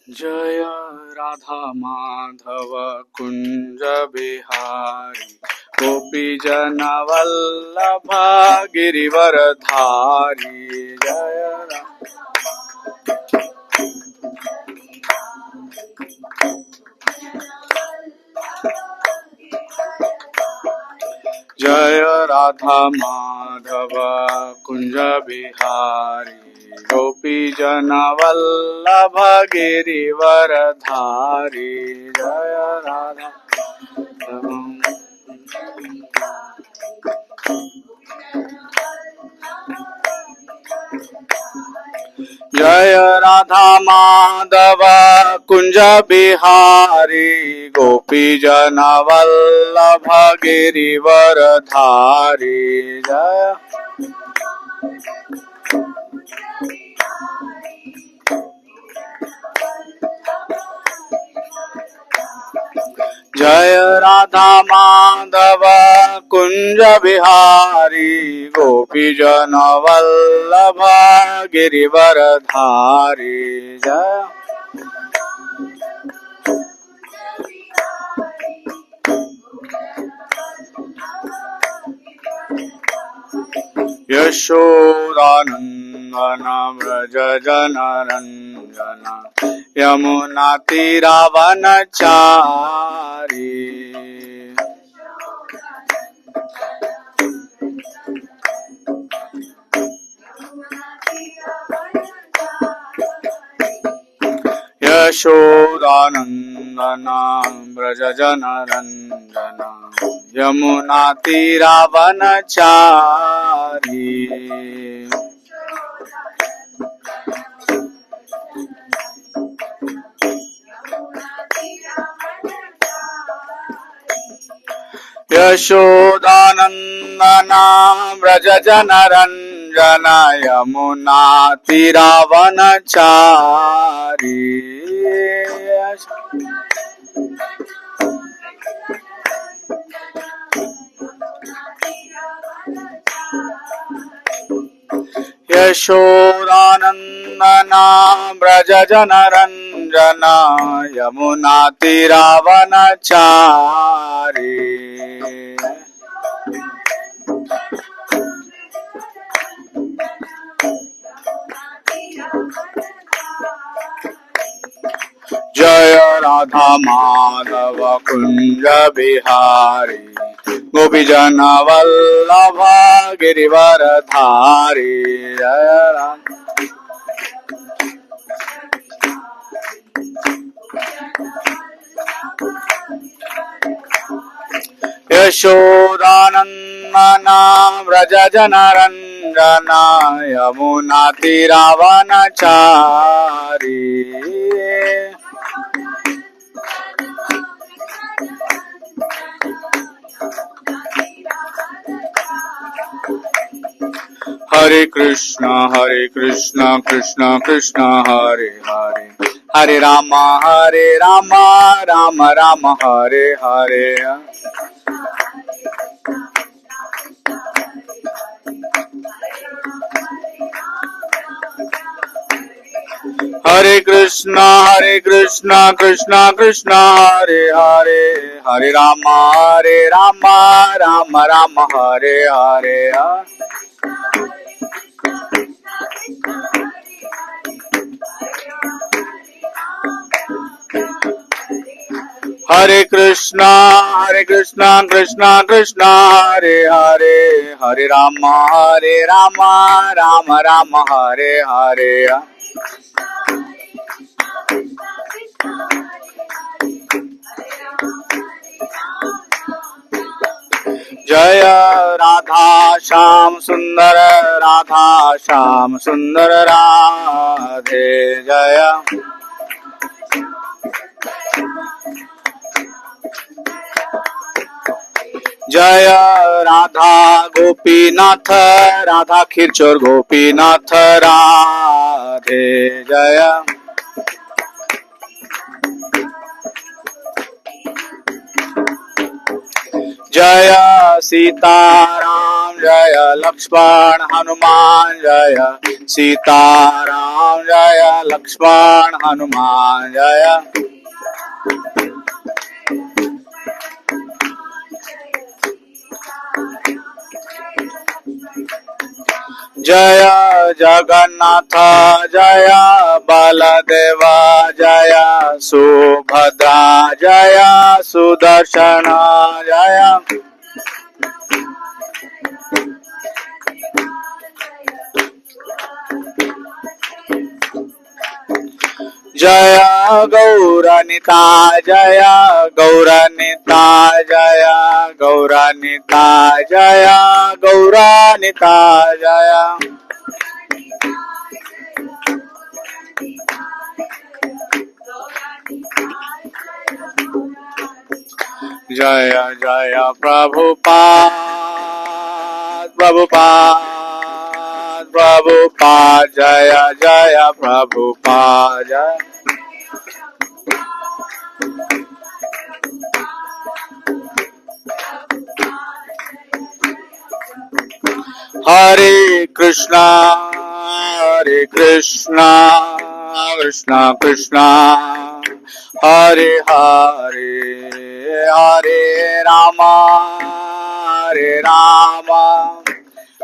जय राधा माधव कुंज बिहारी गोपी जन वल्लभ गिरिवर धारी। जय राधा माधव कुंज बिहारी गोपी जन वल्लभ गिरिवर धारी। जय राधा जय राधा माधव कुंज बिहारी गोपी जन वल्लभ गिरिवर धारी। जय जय राधा माधव कुंज बिहारी गोपी जन वल्लभ गिरिवर धारी। जय यशोदानंदन व्रज जनरंजन यमुना तीरावनचारी। यशोदानंदन व्रज जनरंजन यमुना तीरावनचारी। यशोदानंदन व्रज जनरंजन यमुना तीरावनचारी। यशोदानंदन व्रज जनरंजन यमुना तीरावनचारी। जय राधा माधव कुंज बिहारी गोपी जन वल्लभ गिरिवर धारी। जय यशोदानंदन व्रज जनरंजन यमुना तीरावनचारी। हरे कृष्ण कृष्ण कृष्ण हरे हरे हरे राम राम राम हरे हरे। हरे कृष्ण कृष्ण कृष्ण हरे हरे हरे राम राम राम हरे हरे। हरे कृष्ण कृष्ण कृष्ण हरे हरे हरे राम राम राम हरे हरे। जय राधा श्याम सुंदर राधा श्याम सुंदर राधे। जय जय राधा गोपीनाथ राधा खीरचोर गोपीनाथ राधे। जय जय Sitaram Jaya Lakshman Hanuman Jaya Sitaram Jaya Lakshman Hanuman Jaya Jaya Jagannatha Jaya Baladeva Jaya Subhadra Jaya Sudarshana Jaya Jaya Gauranita Jaya Gauranita Jaya Gauranita Jaya Gauranita Jaya Jaya Jaya Prabhupada Prabhupada Prabhupada Jaya Jaya Prabhupada Jaya Hare Krishna Krishna Krishna Hare Hare Hare Rama Hare Rama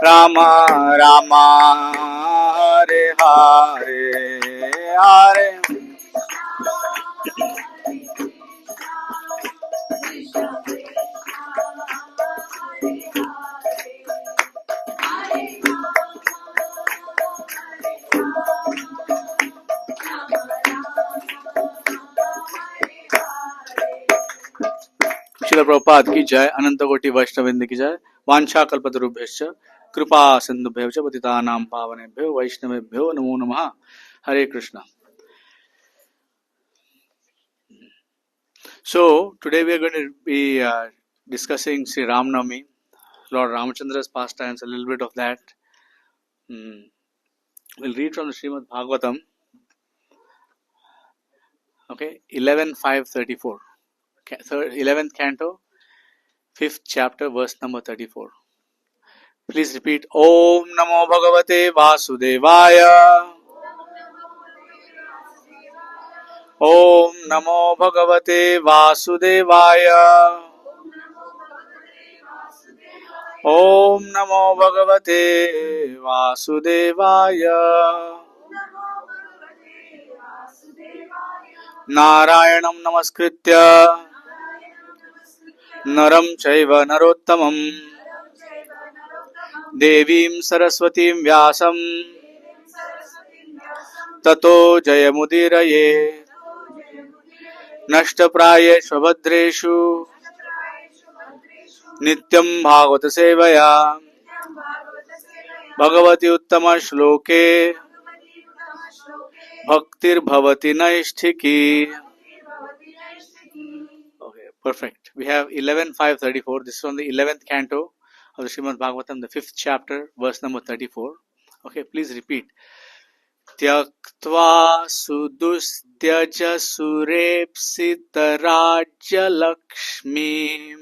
Rama Rama Hare Hare Hare Srila Prabhupada ki jai, Ananta Koti Vaishnavindra ki jai, Vancha Kalpatarubhyascha, Kripa Sindhubhyavcha, Patitanam Pavanebhyo, Vaishnavebhyo, Namo Namaha, Hare Krishna. So, today we are going to be discussing Sri Ram Navami, Lord Ramachandra's pastimes, a little bit of that. We'll read from the Srimad Bhagavatam, okay, 11.5.34, 11th canto, 5th chapter, verse number 34. Please repeat, Om Namo Bhagavate Vasudevaya. Om Namo Bhagavate Vasudevaya. Om Namo Bhagavate Vasudevaya. Narayanam Namaskritya Naram Chaiva Narottamam Devim Saraswatim Vyasam Tato Jayamudiraye Nashtaprayeshu Bhadreshu Nityam Bhagavata Sevaya Bhagavati Uttama Shloke Bhaktir Bhavati Naishthiki. Okay, perfect. We have 11.5.34. This is from the 11th canto of the Srimad Bhagavatam, the 5th chapter, verse number 34. Okay, please repeat. Tyaktva sudustyaja surepsita rajya lakshmi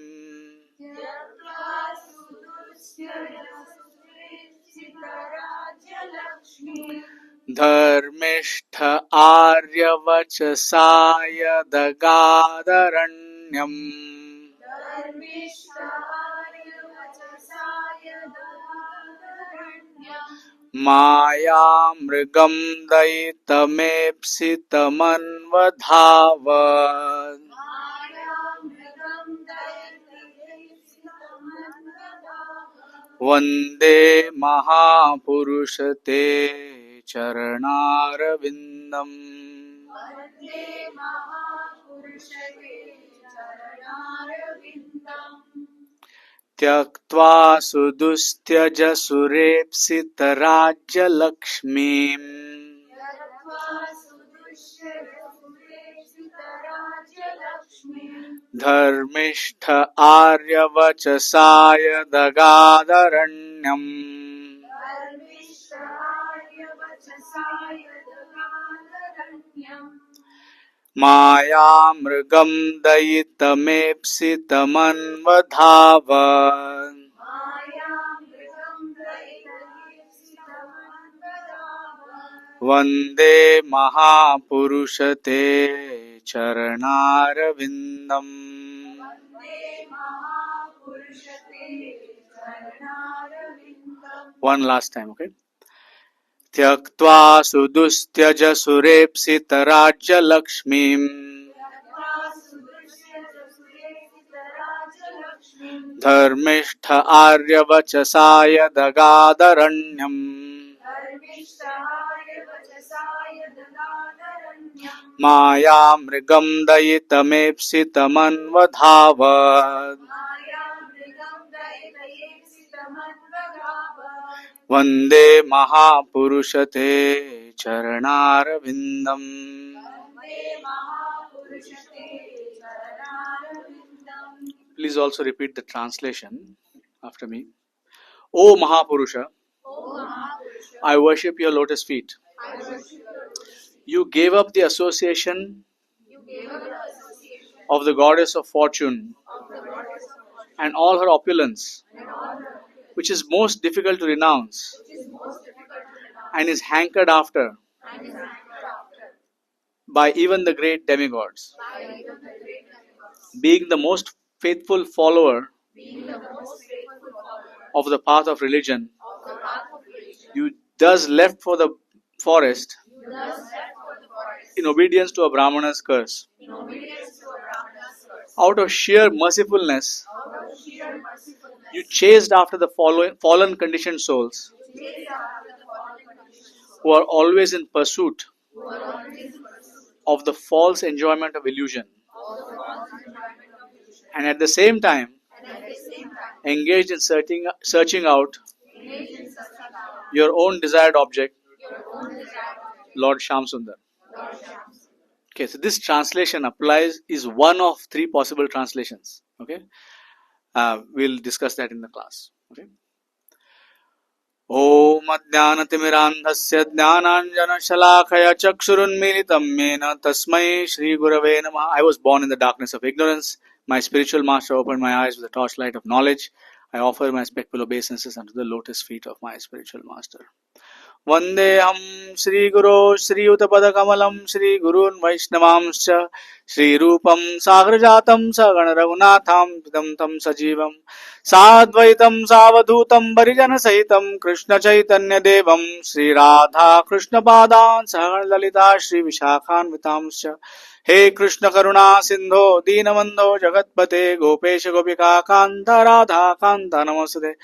Dharmishtha aryavachasaya dagadaranyam Maya mrigam daitamepsitamanvadhavad Vande Mahapurusate Charanarvindam Tyaktva sudustyaja surepsita rajya lakshmim Dharmishtha aryavachasaya dagadaranyam Maya mrigam dayitamepsitamanvadhavad वन्दे महापुरुषते चरणारविन्दम् One last time, okay? त्यक्त्वा सुदुस्त्यज सुरेप्सितराज्यलक्ष्मीम् धर्मिष्ठ आर्यवचसाय दगादरण्यम् मायामृगं दयितमेप्सितमन्वधावत् वन्दे महापुरुषते चरणारविन्दम् Please also repeat the translation after me. O Mahapurusha, I worship your lotus feet. You gave up the association of the goddess of fortune and all her opulence, which is most difficult to renounce and is hankered after by even the great demigods. Being the most faithful follower of the path of religion, you thus left for the forest in obedience to a Brahmana's curse. Out of sheer mercifulness, you chased after the fallen conditioned souls who are always in pursuit of the false enjoyment of illusion, and at the same time engaged in searching out your own desired object, Lord Shamsundar. Okay, so this translation is one of three possible translations. Okay, we'll discuss that in the class. Okay. Om Ajnanatimirandhasya Jnananjana Chakshurunmilitam Mena Tasmai Shri Gurave Namah. I was born in the darkness of ignorance. My spiritual master opened my eyes with the torchlight of knowledge. I offer my respectful obeisances unto the lotus feet of my spiritual master. Vandeham Sri Guru Sri Utapadakamalaam Sri Gurun Vaishnavamscha Sri Rupam Sagrajatam Sagana Raghunatham Pidam Tam Sajivam Sadvaitam Savadhutam Varijana Sahitam Krishna Chaitanya Devam Sri Radha Krishna Padan Sagana Lalita Sri Vishakhan Vitamscha He Krishna Karuna Sindho Deenabandho Jagatpate Gopesh Gopika Kanta Radha Kanta Namaste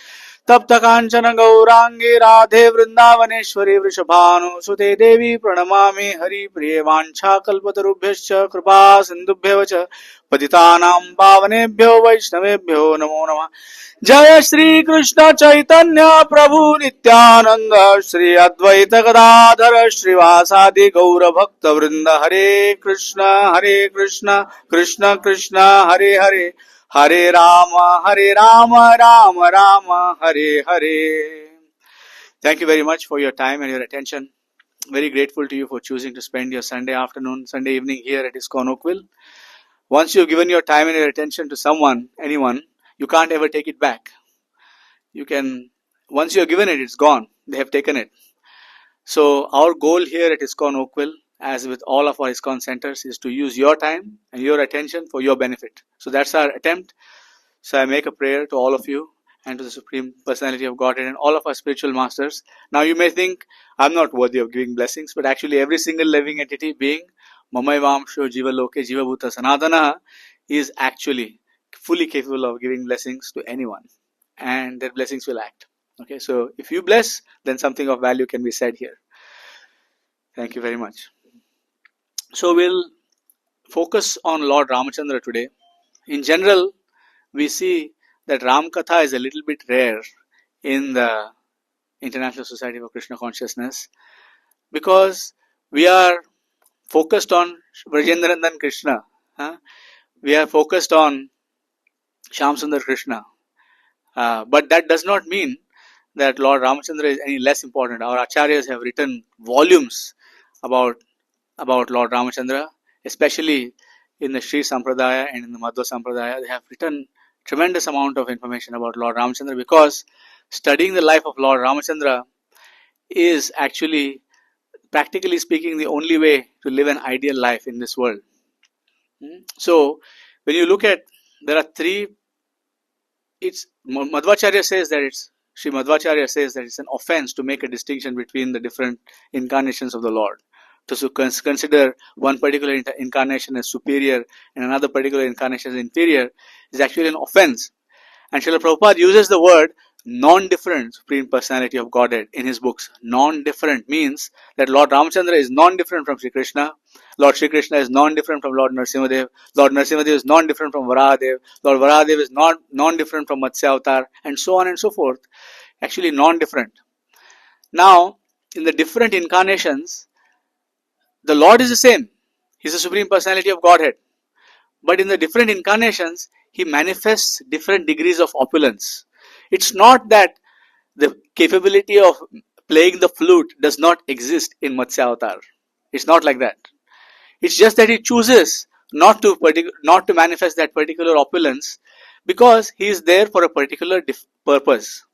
तप्त कांचन गौरांगी राधे वृंदावनेश्वरी वृषभानुसुते देवी प्रणमामि हरि प्रिये वाञ्छा कल्पतरुभ्यश्च कृपा सिन्धुभ्यः च पतितानां पावनेभ्यो वैष्णवेभ्यो नमो नमः। जय श्री कृष्ण चैतन्य प्रभु नित्यानंद श्री अद्वैत गदाधर श्रीवासादि गौर भक्त वृंद हरे Krishna Krishna Krishna Hare Hare Hare Rama, Rama Rama, Hare Hare. Thank you very much for your time and your attention. Very grateful to you for choosing to spend your Sunday afternoon, Sunday evening here at ISKCON Oakville. Once you've given your time and your attention to someone, anyone, you can't ever take it back. Once you've given it, it's gone. They have taken it. So our goal here at ISKCON Oakville, as with all of our ISKCON centers, is to use your time and your attention for your benefit. So that's our attempt. So I make a prayer to all of you and to the Supreme Personality of Godhead and all of our spiritual masters. Now you may think I'm not worthy of giving blessings, but actually every single living entity being Mamaivamsho Jiva Loke Jiva Bhuta Sanatana is actually fully capable of giving blessings to anyone, and their blessings will act. Okay, so if you bless, then something of value can be said here. Thank you very much. So we'll focus on Lord Ramachandra today. In general, we see that Ram Katha is a little bit rare in the International Society for Krishna Consciousness because we are focused on Vrajendrandan Krishna. We are focused on Shamsundar Krishna. But that does not mean that Lord Ramachandra is any less important. Our acharyas have written volumes about Lord Ramachandra, especially in the Sri Sampradaya and in the Madhva Sampradaya. They have written tremendous amount of information about Lord Ramachandra because studying the life of Lord Ramachandra is actually practically speaking, the only way to live an ideal life in this world. So, when you look at, there are three, Madhvacharya says that Sri Madhvacharya says that it's an offense to make a distinction between the different incarnations of the Lord. To consider one particular incarnation as superior and another particular incarnation as inferior is actually an offense. And Srila Prabhupada uses the word non-different Supreme Personality of Godhead in his books. Non-different means that Lord Ramachandra is non-different from Sri Krishna. Lord Sri Krishna is non-different from Lord Narasimhadev. Lord Narasimhadev is non-different from Varahadev. Lord Varahadev is non-different from Matsya Avatar, and so on and so forth. Actually non-different. Now, in the different incarnations, the Lord is the same. He is the Supreme Personality of Godhead. But in the different incarnations, he manifests different degrees of opulence. It's not that the capability of playing the flute does not exist in Matsya Avatar. It's not like that. It's just that he chooses not to manifest that particular opulence because he is there for a particular purpose,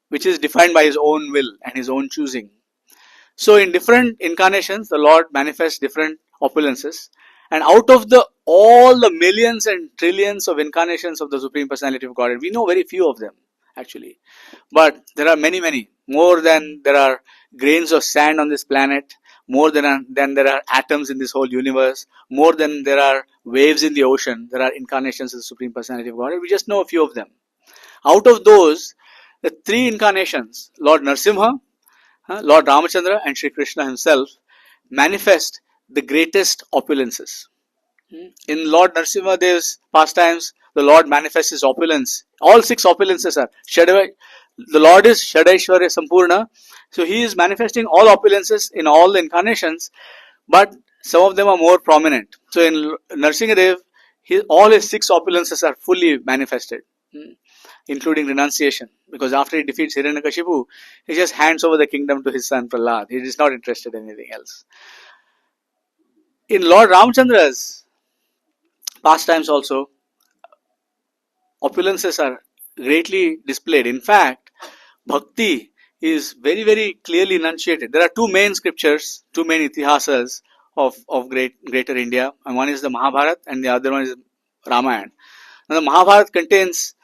which is defined by his own will and his own choosing. So in different incarnations, the Lord manifests different opulences. And out of all the millions and trillions of incarnations of the Supreme Personality of Godhead, we know very few of them, actually. But there are many, many. More than there are grains of sand on this planet, more than there are atoms in this whole universe, more than there are waves in the ocean, there are incarnations of the Supreme Personality of Godhead. We just know a few of them. Out of those, the three incarnations, Lord Narasimha, Lord Ramachandra and Sri Krishna himself manifest the greatest opulences. In Lord Narasimhadev's pastimes, the Lord manifests his opulence. All six opulences are the Lord is Shadaishwarya Sampurna. So he is manifesting all opulences in all the incarnations, but some of them are more prominent. So in Narasimhadev, all his six opulences are fully manifested, including renunciation. Because after he defeats Hiranyakashipu, he just hands over the kingdom to his son Prahlad. He is not interested in anything else. In Lord Ramachandra's pastimes also, opulences are greatly displayed. In fact, bhakti is very, very clearly enunciated. There are two main scriptures, two main itihasas of greater India. And one is the Mahabharata and the other one is Ramayana. Now the Mahabharata contains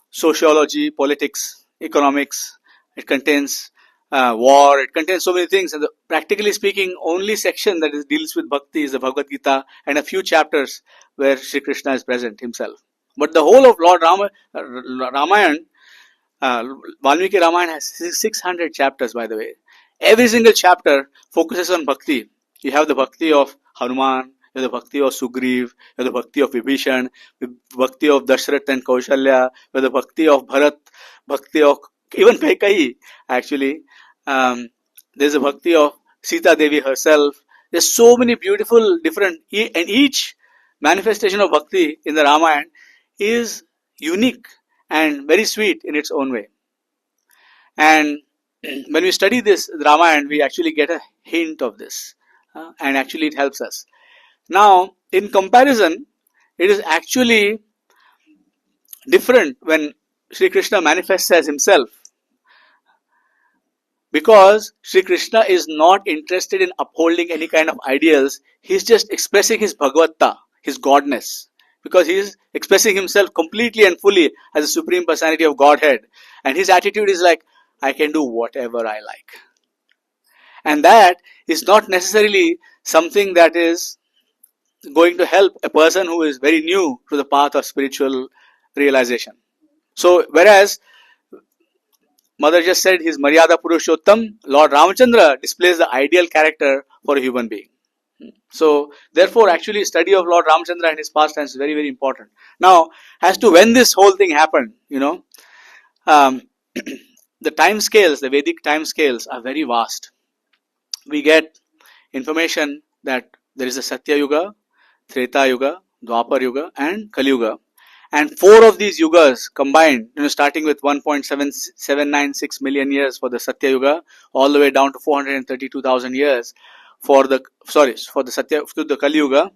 sociology, politics, economics. It contains war. It contains so many things. And practically speaking, only section that deals with bhakti is the Bhagavad Gita and a few chapters where Sri Krishna is present himself. But the whole of Lord Ramayana, Valmiki Ramayana has 600 chapters, by the way. Every single chapter focuses on bhakti. You have the bhakti of Hanuman, you have the bhakti of Sugriv, you have the bhakti of Vibhishan, the bhakti of Dashrath and Kaushalya, you have the bhakti of Bharat, bhakti of even Kaikeyi, actually. There's a bhakti of Sita Devi herself. There's so many beautiful different, and each manifestation of bhakti in the Ramayana is unique and very sweet in its own way. And when we study this Ramayana, we actually get a hint of this. And actually it helps us. Now, in comparison, it is actually different when Sri Krishna manifests as himself. Because Sri Krishna is not interested in upholding any kind of ideals. He's just expressing his Bhagavata, his godness. Because he is expressing himself completely and fully as a Supreme Personality of Godhead. And his attitude is like, I can do whatever I like. And that is not necessarily something that is going to help a person who is very new to the path of spiritual realization. So, whereas Mother just said his Maryada Purushottam, Lord Ramachandra displays the ideal character for a human being. So, therefore, actually, study of Lord Ramachandra and his pastimes is very, very important. Now, as to when this whole thing happened, the time scales, the Vedic time scales are very vast. We get information that there is a Satya Yuga, Treta Yuga, Dwapar Yuga, and Kali Yuga. And four of these yugas combined, starting with 1.796 million years for the Satya Yuga, all the way down to 432,000 years for the Satya to the Kali Yuga,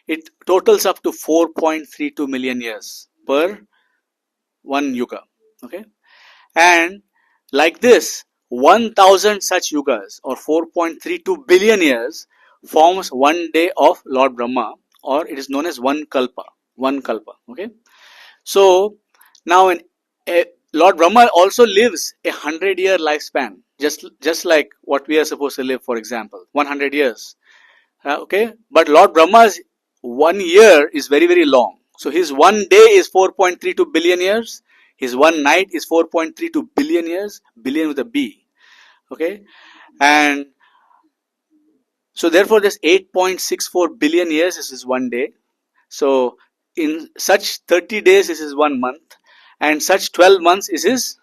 it totals up to 4.32 million years per one yuga. Okay, and like this, 1,000 such yugas, or 4.32 billion years, forms one day of Lord Brahma, or it is known as one kalpa. One kalpa. Okay. So now Lord Brahma also lives 100-year lifespan, just like what we are supposed to live, for example, 100 years. Okay, but Lord Brahma's 1 year is very, very long. So his one day is 4.32 billion years. His one night is 4.32 billion years, billion with a B. Okay, and so therefore this 8.64 billion years is his one day. So in such 30 days is his 1 month, and such 12 months is his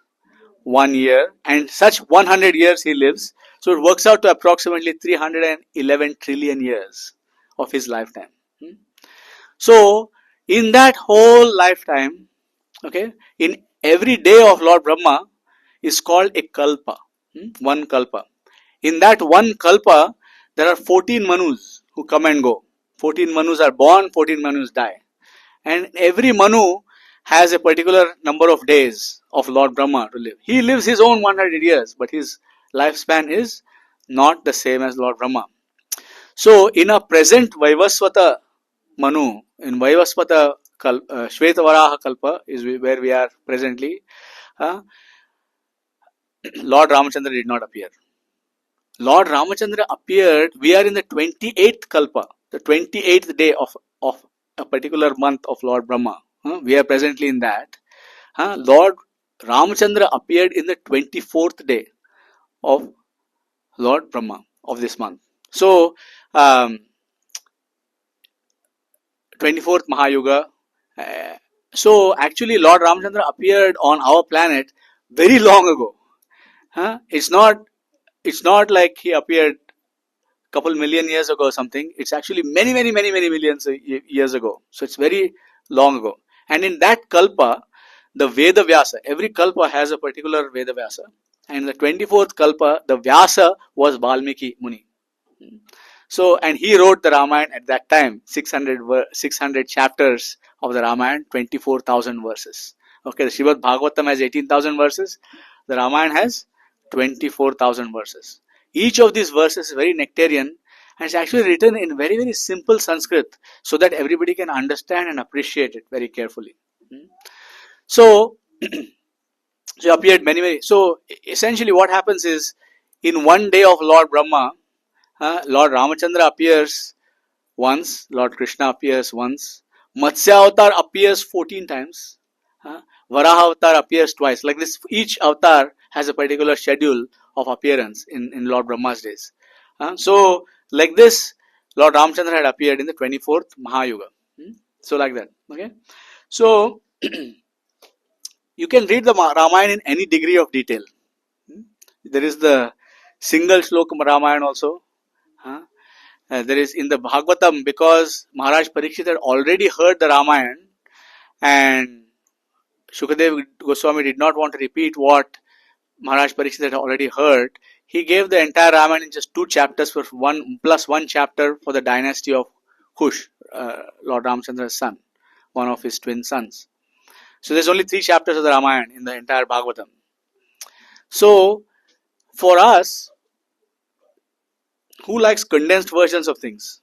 1 year, and such 100 years he lives. So it works out to approximately 311 trillion years of his lifetime. So in that whole lifetime, okay, in every day of Lord Brahma is called a kalpa, one kalpa. In that one kalpa, there are 14 manus who come and go. 14 manus are born, 14 manus die. And every manu has a particular number of days of Lord Brahma to live. He lives his own 100 years, but his lifespan is not the same as Lord Brahma. So in a present Vaivasvata Manu, in Vaivasvata Shvetavaraha Kalpa is where we are presently, Lord Ramachandra did not appear. Lord Ramachandra appeared, we are in the 28th Kalpa, the 28th day of a particular month of Lord Brahma. We are presently in that. Lord Ramachandra appeared in the 24th day of Lord Brahma of this month. So, 24th Mahayuga. So actually Lord Ramachandra appeared on our planet very long ago. It's not like he appeared a couple million years ago or something. It's actually many millions of years ago. So it's very long ago. And in that kalpa, the Veda Vyasa, every kalpa has a particular Veda Vyasa. And in the 24th kalpa, the Vyasa was Valmiki Muni. So, and he wrote the Ramayana at that time, 600 chapters of the Ramayana, 24,000 verses. Okay, the Srimad Bhagavatam has 18,000 verses. The Ramayana has 24,000 verses. Each of these verses is very nectarian, and it's actually written in very, very simple Sanskrit so that everybody can understand and appreciate it very carefully. So, so appeared many. So essentially what happens is, in one day of Lord Brahma, Lord Ramachandra appears once, Lord Krishna appears once, Matsya Avatar appears 14 times, Varaha Avatar appears twice. Like this, each avatar has a particular schedule of appearance in Lord Brahma's days. So, like this, Lord Ramachandra had appeared in the 24th Mahayuga. So, like that. Okay. So, you can read the Ramayana in any degree of detail. There is the single shloka Ramayana also. There is in the Bhagavatam, because Maharaj Parikshit had already heard the Ramayana, and Shukadev Goswami did not want to repeat what Maharaj Parikshit had already heard. He gave the entire Ramayana in just 2 chapters for one chapter for the dynasty of Kush, Lord Ramachandra's son, one of his twin sons. So there's only 3 chapters of the Ramayana in the entire Bhagavatam. So for us, who likes condensed versions of things?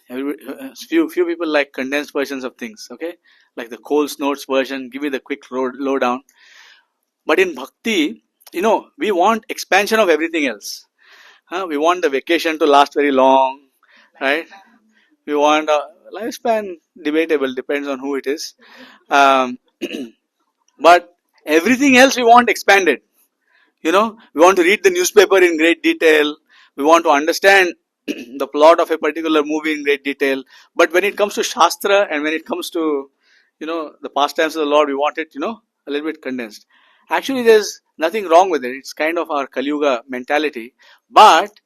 Few people like condensed versions of things, okay? Like the Coles Notes version, give me the quick lowdown. But in Bhakti, we want expansion of everything else. We want the vacation to last very long, right? We want a lifespan, debatable, depends on who it is. But everything else we want expanded. We want to read the newspaper in great detail. We want to understand the plot of a particular movie in great detail. But when it comes to Shastra and when it comes to, the pastimes of the Lord, we want it, a little bit condensed. Actually, there's nothing wrong with it. It's kind of our Kali Yuga mentality. But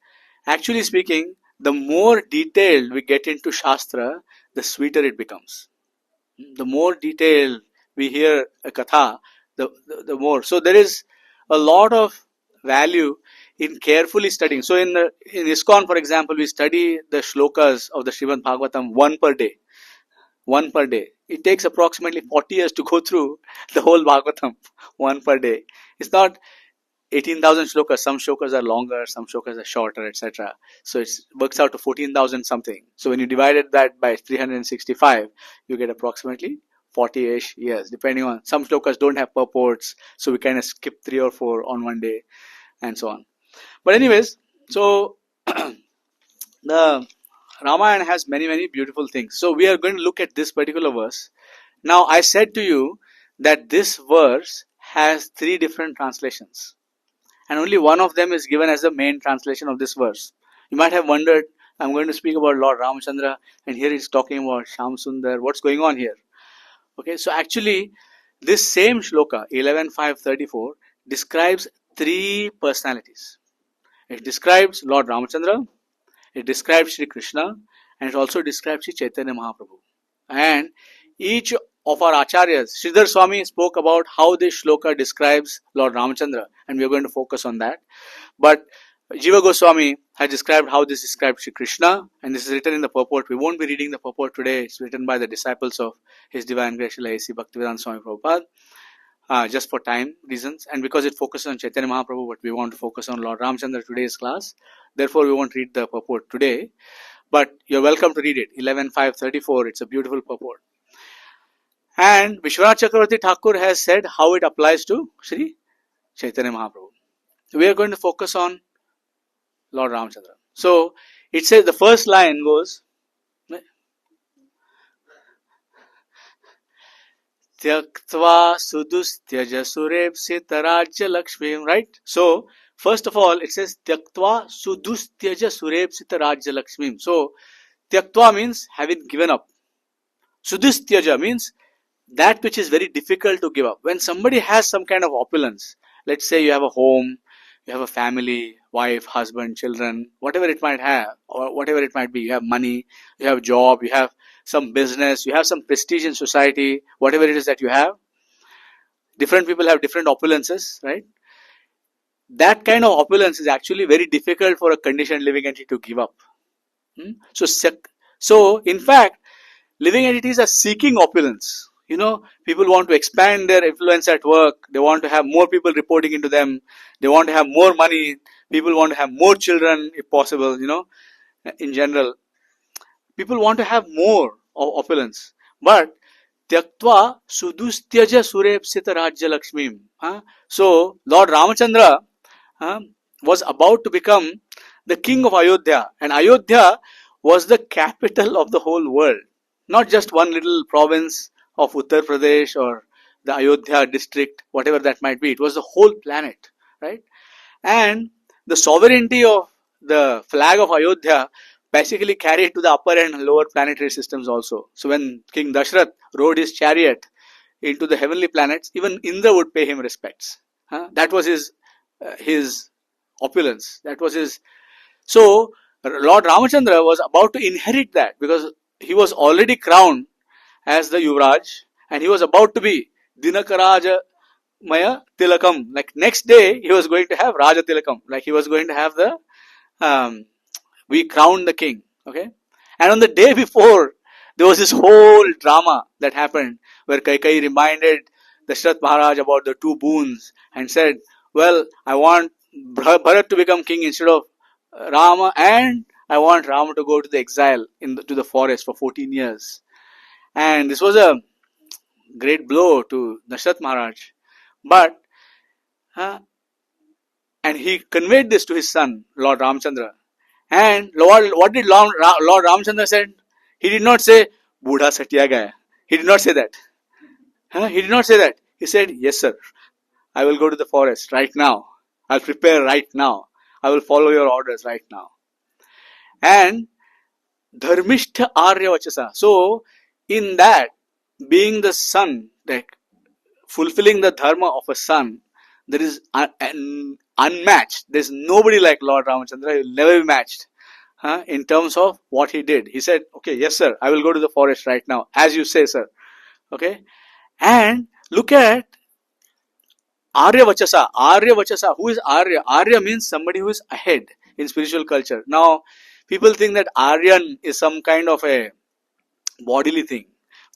actually speaking, the more detailed we get into Shastra, the sweeter it becomes. The more detailed we hear a katha, the more. So there is a lot of value in carefully studying. So in ISKCON, for example, we study the shlokas of the Srimad Bhagavatam one per day. One per day. It takes approximately 40 years to go through the whole Bhagavatam, one per day. It's not 18,000 shlokas. Some shlokas are longer, some shlokas are shorter, etc. So it works out to 14,000 something. So when you divided that by 365, you get approximately 40-ish years, depending on, some shlokas don't have purports, so we kind of skip 3 or 4 on one day and so on. But anyways, so the Ramayana has many beautiful things. So we are going to look at this particular verse. Now I said to you that this verse has 3 different translations, and only one of them is given as the main translation of this verse. You might have wondered, I'm going to speak about Lord Ramachandra, and here he's talking about Sham Sundar. What's going on here? Okay, so actually, this same shloka, 11.5.34, describes 3 personalities. It describes Lord Ramachandra, it describes Sri Krishna, and it also describes Sri Chaitanya Mahaprabhu. And each of our acharyas, Sridhar Swami spoke about how this shloka describes Lord Ramachandra, and we are going to focus on that. But Jiva Goswami has described how this describes Sri Krishna, and this is written in the purport. We won't be reading the purport today. It's written by the disciples of His Divine Grace Srila A.C. Bhaktivedanta Swami Prabhupada, just for time reasons, and because it focuses on Chaitanya Mahaprabhu, but we want to focus on Lord Ramachandra today's class. Therefore, we won't read the purport today, but you're welcome to read it. 11.5.34, it's a beautiful purport. And Vishwanath Chakravarti Thakur has said how it applies to Sri Chaitanya Mahaprabhu. We are going to focus on Lord Ramachandra. So it says, the first line goes, Tyaktva sudustyaja surepsita rajya lakshmim, right? So first of all, it says Tyaktva sudustyaja surepsita rajya lakshmim. So Tyaktva means having given up. Sudustyaja means that which is very difficult to give up. When somebody has some kind of opulence, let's say you have a home, you have a family, wife, husband, children, whatever it might have, or whatever it might be, you have money, you have a job, you have some business, you have some prestige in society, whatever it is that you have. Different people have different opulences, right? That kind of opulence is actually very difficult for a conditioned living entity to give up. So in fact, living entities are seeking opulence. People want to expand their influence at work. They want to have more people reporting into them. They want to have more money. People want to have more children, if possible, in general. People want to have more of opulence. But, Tyaktva sudustyaja surepsita rajya lakshmim. So, Lord Ramachandra was about to become the king of Ayodhya. And Ayodhya was the capital of the whole world. Not just one little province of Uttar Pradesh or the Ayodhya district, whatever that might be. It was the whole planet, right? And the sovereignty of the flag of Ayodhya basically carried to the upper and lower planetary systems also. So when King Dashrath rode his chariot into the heavenly planets, even Indra would pay him respects. That was his opulence. That was his. So Lord Ramachandra was about to inherit that because he was already crowned as the Yuvraj, and he was about to be Dinakaraja Maya Tilakam. Like next day, he was going to have Raja Tilakam. Like he was going to have we crowned the king. Okay, and on the day before, there was this whole drama that happened where Kaikai reminded Dashrath Maharaj about the 2 boons and said, "Well, I want Bharat to become king instead of Rama, and I want Rama to go to the exile to the forest for 14 years." And this was a great blow to Dashrath Maharaj. But, and he conveyed this to his son, Lord Ramachandra. And what did Lord Ramachandra said? He did not say, Budha Satya Gaya. He did not say that. He did not say that. He said, yes sir, I will go to the forest right now. I'll prepare right now. I will follow your orders right now. And Dharmishtha Arya Vachasa. So, in that, being the son, like fulfilling the dharma of a son, there is unmatched. There's nobody like Lord Ramachandra. He will never be matched in terms of what he did. He said, okay, yes sir, I will go to the forest right now, as you say, sir. Okay, and look at Arya Vachasa. Arya Vachasa. Who is Arya? Arya means somebody who is ahead in spiritual culture. Now, people think that Aryan is some kind of a bodily thing.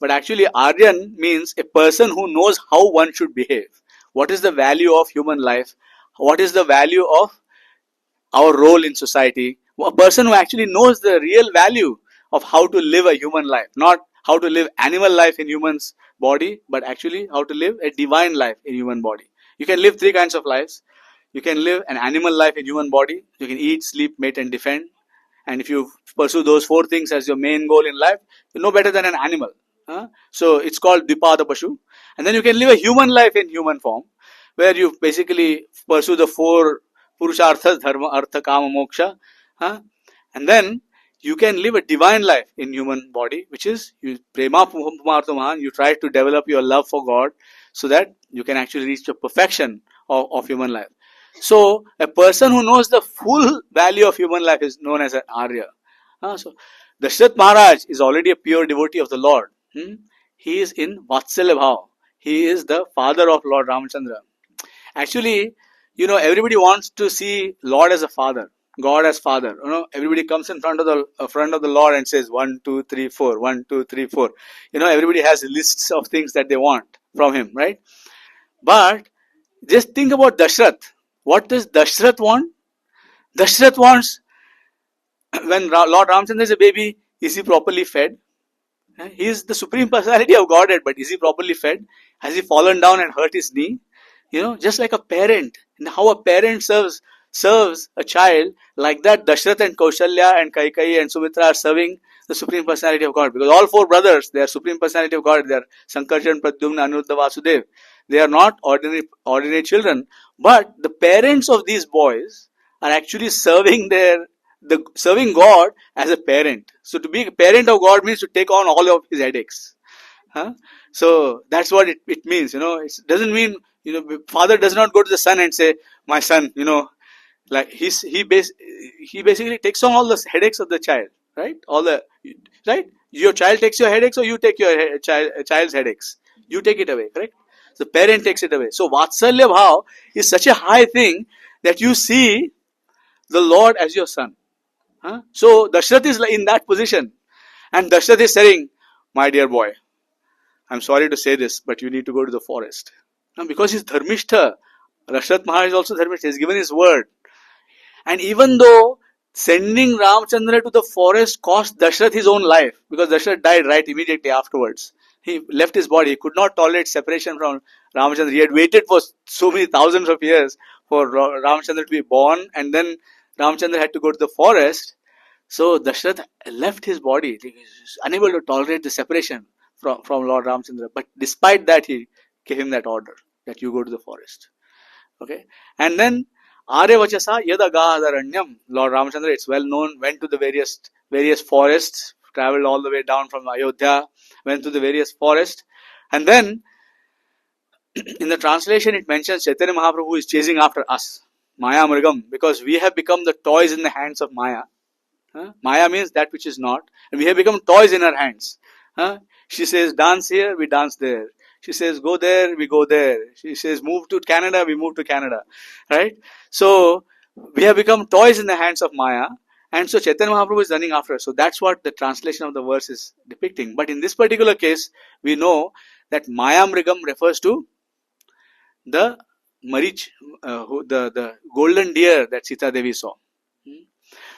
But actually, Aryan means a person who knows how one should behave. What is the value of human life? what is the value of our role in society. A person who actually knows the real value of how to live a human life, not how to live animal life in human's body, but actually how to live a divine life in human body. You can live three kinds of lives. You can live an animal life in human body. You can eat, sleep, mate, and defend. And if you pursue those four things as your main goal in life, you're no better than an animal. So it's called Dipada Pashu. And then you can live a human life in human form, where you basically pursue the four Purusharthas, Dharma, Artha, Kama, Moksha. And then you can live a divine life in human body, which is you prema pumartamahan, you try to develop your love for God so that you can actually reach the perfection of human life. So a person who knows the full value of human life is known as an Arya. So Dashrath Maharaj is already a pure devotee of the Lord. He is in Vatsalya Bhav. He is the father of Lord Ramachandra. Actually, everybody wants to see Lord as a father, God as father. Everybody comes in front of the Lord and says 1, 2, 3, 4, 1, 2, 3, 4. Everybody has lists of things that they want from him, right? But just think about Dashrath. What does Dashrath want? Dashrath wants, when Lord Ramchandra is a baby, is he properly fed? He is the supreme personality of Godhead, but is he properly fed? Has he fallen down and hurt his knee? Just like a parent, and how a parent serves a child, like that Dashrath and Kaushalya and Kaikeyi and Sumitra are serving the supreme personality of God. Because all four brothers, they are supreme personality of God. They are Sankarshan, Pradyumna, Anuruddha, Vasudev. They are not ordinary children, but the parents of these boys are actually serving God as a parent. So to be a parent of God means to take on all of his headaches. So that's what it means. It doesn't mean, father does not go to the son and say, my son, like he basically takes on all the headaches of the child, right? Right? Your child takes your headaches, or you take your child's headaches. You take it away, correct? The parent takes it away. So Vatsalya Bhav is such a high thing that you see the Lord as your son. So Dashrath is in that position, and Dashrath is saying, my dear boy, I'm sorry to say this, but you need to go to the forest. Now, because he's Dharmishtha, Dashrath Maharaj is also Dharmishtha. He's given his word. And even though sending Ramchandra to the forest cost Dashrath his own life, because Dashrath died right immediately afterwards. He left his body. He could not tolerate separation from Ramchandra. He had waited for so many thousands of years for Ramchandra to be born, and then Ramchandra had to go to the forest. So Dashrath left his body. He was unable to tolerate the separation from Lord Ramchandra. But despite that, he gave him that order that you go to the forest. Okay. And then Aryavachasa Yadagadharanyam. Lord Ramchandra, it's well known, went to the various forests, traveled all the way down from Ayodhya, went to the various forests. And then in the translation it mentions Chaitanya Mahaprabhu is chasing after us. Maya Mrigam, because we have become the toys in the hands of Maya. Maya means that which is not. And we have become toys in her hands. She says dance here, we dance there. She says go there, we go there. She says move to Canada, we move to Canada. Right? So we have become toys in the hands of Maya. And so Chaitanya Mahaprabhu is running after us. So that's what the translation of the verse is depicting. But in this particular case, we know that Maya Mrigam refers to the Marich, the golden deer that Sita Devi saw.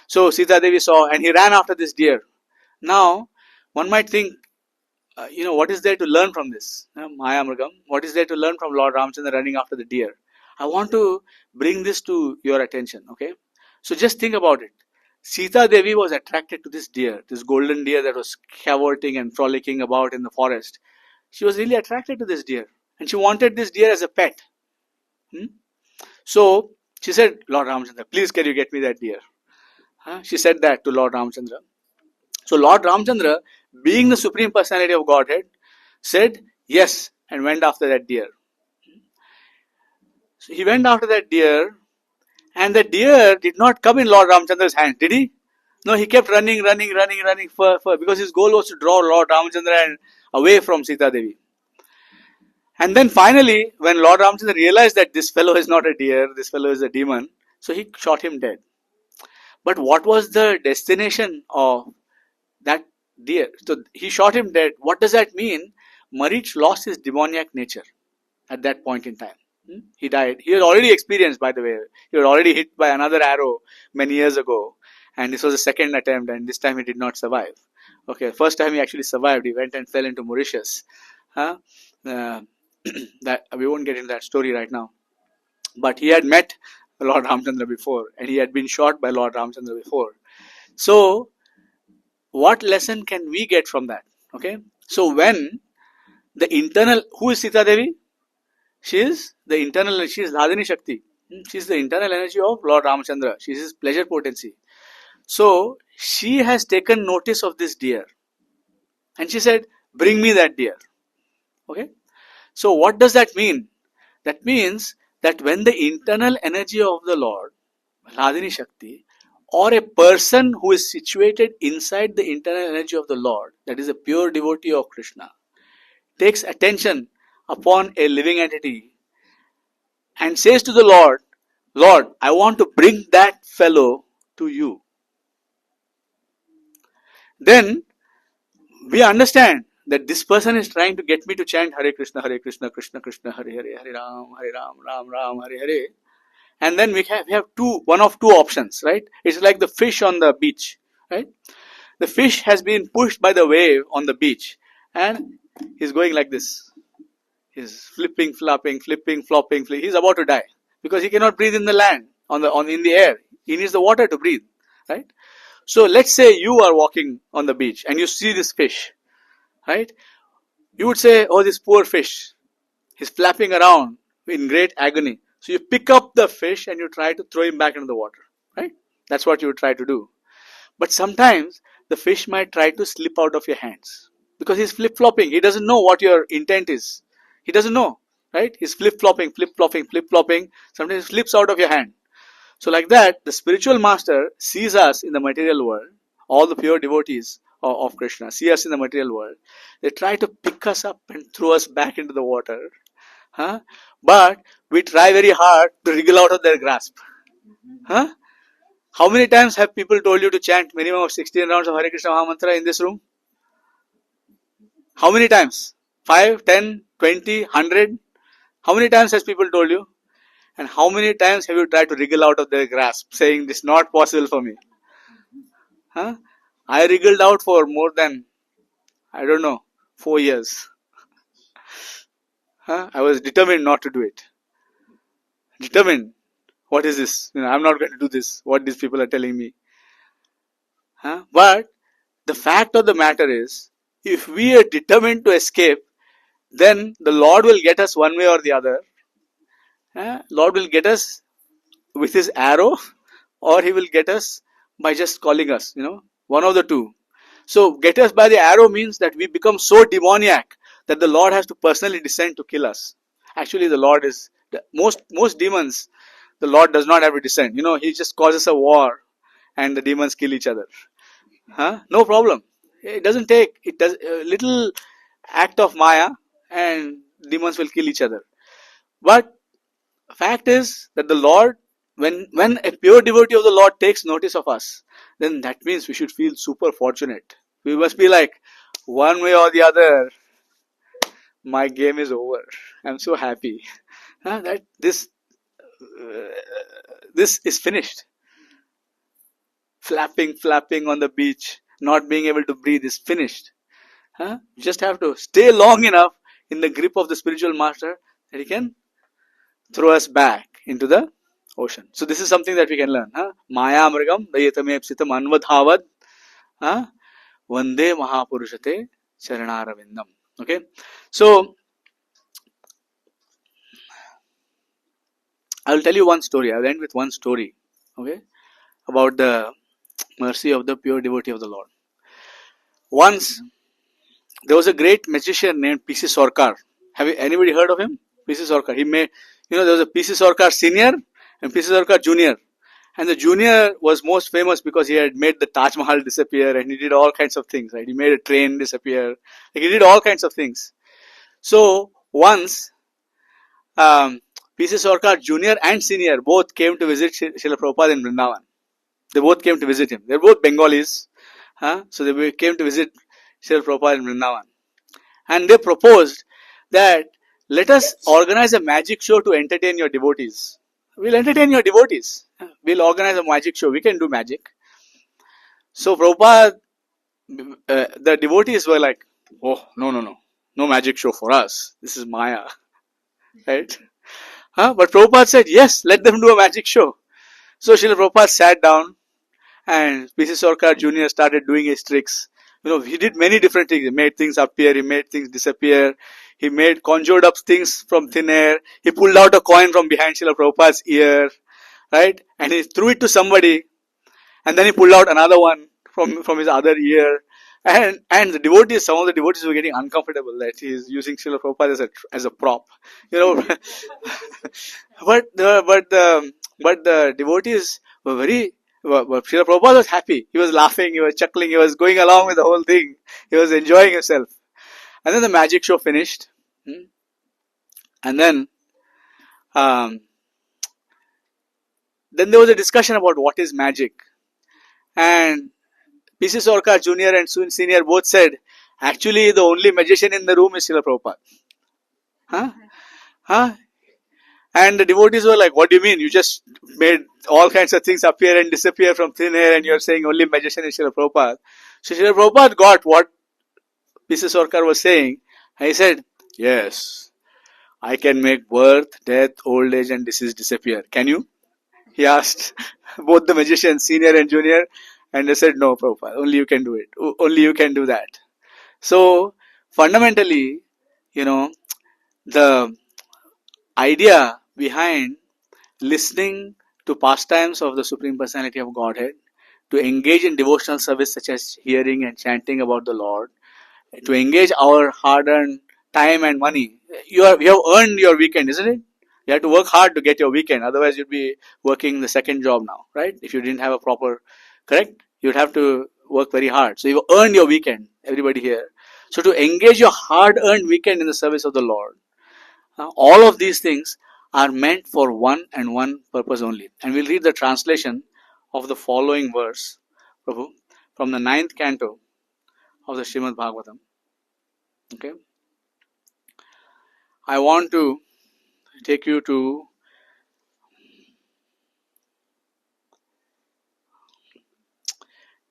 So Sita Devi saw, and he ran after this deer. Now, one might think, what is there to learn from this? Maya Mrigam, what is there to learn from Lord Ramchandra running after the deer? I want to bring this to your attention, okay? So just think about it. Sita Devi was attracted to this deer, this golden deer that was cavorting and frolicking about in the forest. She was really attracted to this deer, and she wanted this deer as a pet. So she said, Lord Ramchandra, please can you get me that deer? She said that to Lord Ramchandra. So Lord Ramchandra, being the Supreme Personality of Godhead, said yes and went after that deer. So he went after that deer, and the deer did not come in Lord Ramchandra's hand, did he? No, he kept running because his goal was to draw Lord Ramchandra away from Sita Devi. And then finally, when Lord Ramchandra realized that this fellow is not a deer, this fellow is a demon, so he shot him dead. But what was the destination of that deer? So he shot him dead. What does that mean? Marich lost his demoniac nature at that point in time. He died. He was already experienced, by the way. He was already hit by another arrow many years ago. And this was the second attempt, and this time he did not survive. Okay, first time he actually survived. He went and fell into Mauritius. Huh? That we won't get into that story right now. But he had met Lord Ramchandra before, and he had been shot by Lord Ramchandra before. So, what lesson can we get from that? Okay, so when the internal, who is Sita Devi? She is the internal, she is Ladini Shakti. She is the internal energy of Lord Ramchandra. She is his pleasure potency. So, she has taken notice of this deer. And she said, bring me that deer. Okay. So, what does that mean? That means that when the internal energy of the Lord, Ladini Shakti, or a person who is situated inside the internal energy of the Lord, that is a pure devotee of Krishna, takes attention upon a living entity and says to the Lord, Lord, I want to bring that fellow to you. Then we understand that this person is trying to get me to chant Hare Krishna, Krishna Krishna, Hare Hare, Hare Ram, Ram Ram, Hare Hare. And then we have one of two options, right? It's like the fish on the beach, right? The fish has been pushed by the wave on the beach and he's going like this. He's flipping, flopping. He's about to die because he cannot breathe in the land, in the air. He needs the water to breathe, right? So let's say you are walking on the beach and you see this fish, right? You would say, oh, this poor fish, he's flapping around in great agony. So you pick up the fish and you try to throw him back into the water, right? That's what you would try to do. But sometimes the fish might try to slip out of your hands because he's flip-flopping. He doesn't know what your intent is. He doesn't know, right? He's flip-flopping. Sometimes it slips out of your hand. So like that, the spiritual master sees us in the material world. All the pure devotees of Krishna see us in the material world. They try to pick us up and throw us back into the water. Huh? But we try very hard to wriggle out of their grasp. Huh? How many times have people told you to chant minimum of 16 rounds of Hare Krishna Maha Mantra in this room? How many times? 5, 10, 20, 100? How many times has people told you? And how many times have you tried to wriggle out of their grasp, saying this is not possible for me? Huh? I wriggled out for more than, 4 years. Huh? I was determined not to do it. Determined. What is this? I'm not going to do this. What these people are telling me. Huh? But the fact of the matter is, if we are determined to escape, then the Lord will get us one way or the other. Lord will get us with his arrow, or he will get us by just calling us, one of the two. So get us by the arrow means that we become so demoniac that the Lord has to personally descend to kill us. Actually, the Lord is, most demons, the Lord does not have to descend. He just causes a war and the demons kill each other. No problem. It doesn't take, it does a little act of Maya and demons will kill each other. But fact is that the Lord, when a pure devotee of the Lord takes notice of us, then that means we should feel super fortunate. We must be like, one way or the other, my game is over. I'm so happy that this is finished. Flapping on the beach, not being able to breathe is finished. You just have to stay long enough in the grip of the spiritual master that he can throw us back into the ocean. So this is something that we can learn. Maya amrigam dayatame psitam anvadhavad vande mahapurushate charanarvindam. Okay. So I will tell you one story. I will end with one story. Okay. About the mercy of the pure devotee of the Lord. Once there was a great magician named P.C. Sarkar. Have anybody heard of him? P.C. Sarkar. He made, there was a P.C. Sarkar senior and P.C. Sarkar junior. And the junior was most famous because he had made the Taj Mahal disappear and he did all kinds of things, right? He made a train disappear. Like he did all kinds of things. So once, P.C. Sarkar junior and senior both came to visit Srila Prabhupada in Vrindavan. They both came to visit him. They're both Bengalis. So they came to visit Srila Prabhupada in Vrindavan. And they proposed that Let us organize a magic show to entertain your devotees. We'll entertain your devotees. We'll organize a magic show. We can do magic. So Prabhupada, the devotees were like, oh, no. No magic show for us. This is Maya. Right? But Prabhupada said, yes, let them do a magic show. So Srila Prabhupada sat down and P.C. Sarkar Jr. started doing his tricks. He did many different things. He made things appear, he made things disappear, he conjured up things from thin air, he pulled out a coin from behind Srila Prabhupada's ear, right? And he threw it to somebody, and then he pulled out another one from his other ear. And the devotees, some of the devotees were getting uncomfortable that he is using Srila Prabhupada as a prop, but the devotees were very. Srila Prabhupada was happy. He was laughing, he was chuckling, he was going along with the whole thing. He was enjoying himself. And then the magic show finished. And then there was a discussion about what is magic. And P.C. Sarkar Jr. and Senior both said, actually the only magician in the room is Srila Prabhupada. And the devotees were like, what do you mean? You just made all kinds of things appear and disappear from thin air and you're saying only magician is Srila Prabhupada. So Srila Prabhupada got what P.C. Sarkar was saying. And he said, yes, I can make birth, death, old age and disease disappear. Can you? He asked both the magicians, senior and junior. And they said, no, Prabhupada, only you can do it. Only you can do that. So, fundamentally, the idea behind listening to pastimes of the Supreme Personality of Godhead, to engage in devotional service such as hearing and chanting about the Lord, to engage our hard-earned time and money. You have earned your weekend, isn't it? You have to work hard to get your weekend. Otherwise, you'd be working the second job now, right? If you didn't have a proper, correct? You'd have to work very hard. So you've earned your weekend, everybody here. So to engage your hard-earned weekend in the service of the Lord, all of these things are meant for one and one purpose only. And we'll read the translation of the following verse, Prabhu, from the 9th canto of the Srimad Bhagavatam. Okay. I want to take you to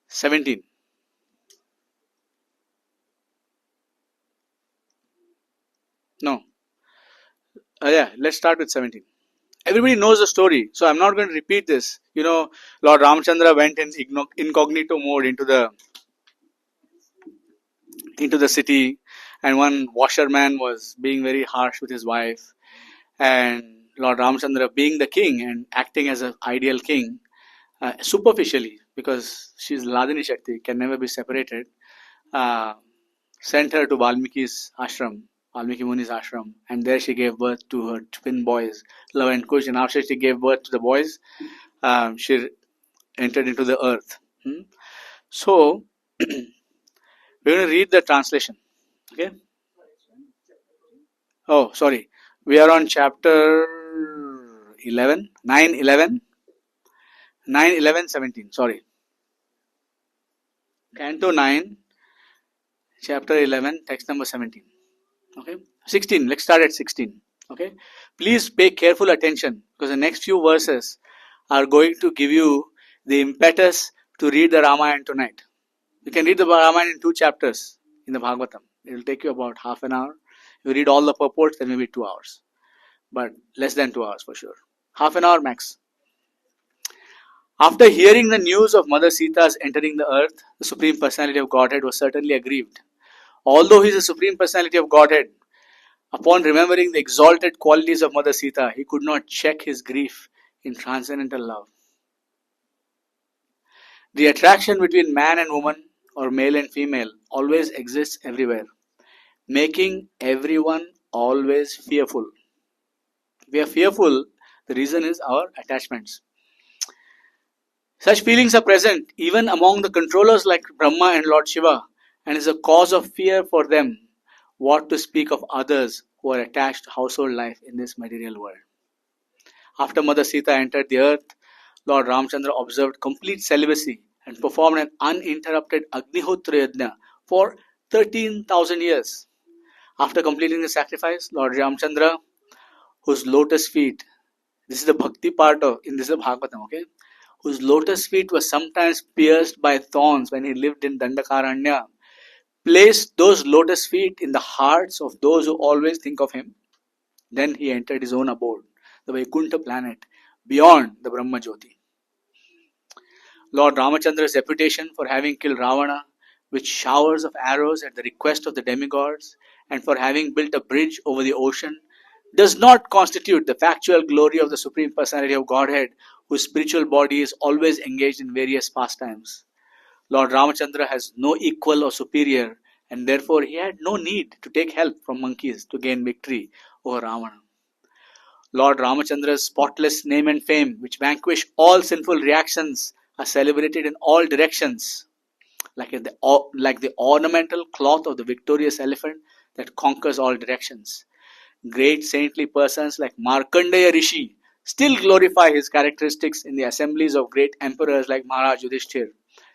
(17). No. Let's start with 17. Everybody knows the story, so I'm not going to repeat this. Lord Ramchandra went in incognito mode into the city, and one washerman was being very harsh with his wife. And Lord Ramchandra, being the king and acting as an ideal king, superficially, because she's Ladini Shakti, can never be separated, sent her to Valmiki's ashram, Valmiki Muni's ashram, and there she gave birth to her twin boys, Lava and Kush. And after she gave birth to the boys, she entered into the earth. So, we're going to read the translation. Okay? Oh, sorry. We are on chapter 11, 9, 11. 9, 11, 17. Sorry. Canto 9, chapter 11, text number 17. Okay. 16. Let's start at 16. Okay. Please pay careful attention because the next few verses are going to give you the impetus to read the Ramayana tonight. You can read the Ramayana in 2 chapters in the Bhagavatam. It will take you about half an hour. If you read all the purports, then maybe 2 hours. But less than 2 hours for sure. Half an hour max. After hearing the news of Mother Sita's entering the earth, the Supreme Personality of Godhead was certainly aggrieved. Although he is the Supreme Personality of Godhead, upon remembering the exalted qualities of Mother Sita, he could not check his grief in transcendental love. The attraction between man and woman, or male and female, always exists everywhere, making everyone always fearful. We are fearful, the reason is our attachments. Such feelings are present even among the controllers like Brahma and Lord Shiva, and is a cause of fear for them, what to speak of others who are attached to household life in this material world. After Mother Sita entered the earth, Lord Ramchandra observed complete celibacy and performed an uninterrupted Agnihotra Yajna for 13,000 years. After completing the sacrifice, Lord Ramchandra, whose lotus feet, this is the bhakti part of, in this is the Bhagavatam, okay? Whose lotus feet were sometimes pierced by thorns when he lived in Dandakaranya, placed those lotus feet in the hearts of those who always think of him. Then he entered his own abode, the Vaikuntha planet, beyond the Brahma Jyoti. Lord Ramachandra's reputation for having killed Ravana with showers of arrows at the request of the demigods and for having built a bridge over the ocean does not constitute the factual glory of the Supreme Personality of Godhead, whose spiritual body is always engaged in various pastimes. Lord Ramachandra has no equal or superior, and therefore he had no need to take help from monkeys to gain victory over Ravana. Lord Ramachandra's spotless name and fame, which vanquish all sinful reactions, are celebrated in all directions, like the ornamental cloth of the victorious elephant that conquers all directions. Great saintly persons like Markandeya Rishi still glorify his characteristics in the assemblies of great emperors like Maharaj Yudhishthir.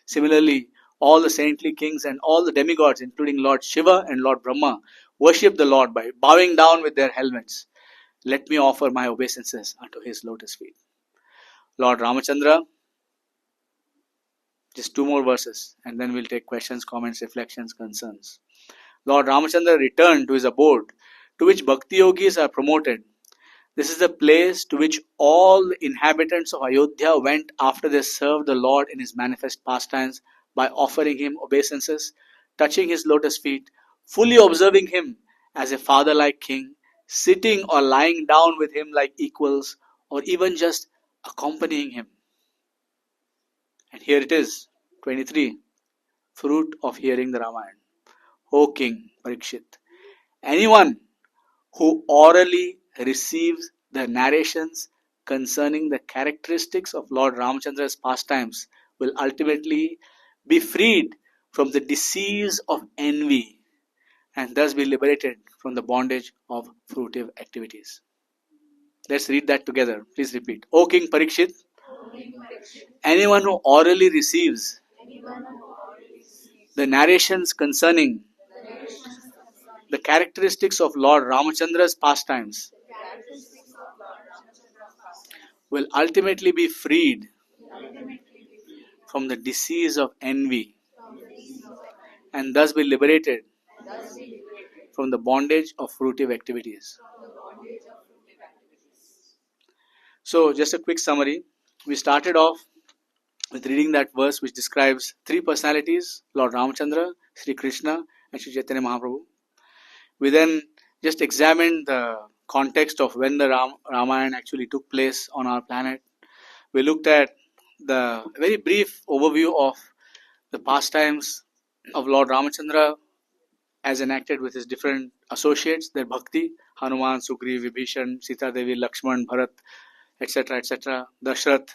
Similarly, all the saintly kings and all the demigods, including Lord Shiva and Lord Brahma, worship the Lord by bowing down with their helmets. Let me offer my obeisances unto his lotus feet. Lord Ramachandra, just two more verses, and then we'll take questions, comments, reflections, concerns. Lord Ramachandra returned to his abode, to which bhakti yogis are promoted. This is the place to which all the inhabitants of Ayodhya went after they served the Lord in his manifest pastimes by offering him obeisances, touching his lotus feet, fully observing him as a father-like king, sitting or lying down with him like equals, or even just accompanying him. And here it is, 23, fruit of hearing the Ramayana. O King Parikshit, anyone who orally receives the narrations concerning the characteristics of Lord Ramachandra's pastimes will ultimately be freed from the disease of envy and thus be liberated from the bondage of fruitive activities. Let's read that together. Please repeat. O King Parikshit, anyone who orally receives the narrations concerning the characteristics of Lord Ramachandra's pastimes will ultimately be freed from the disease of envy and thus be liberated from the bondage of fruitive activities. So, just a quick summary. We started off with reading that verse which describes three personalities, Lord Ramachandra, Sri Krishna, and Sri Chaitanya Mahaprabhu. We then just examined the context of when the Ramayana actually took place on our planet. We looked at the very brief overview of the pastimes of Lord Ramachandra as enacted with his different associates, their bhakti, Hanuman, Sugriv, Vibhishan, Sita Devi, Lakshman, Bharat, etc., Dashrath.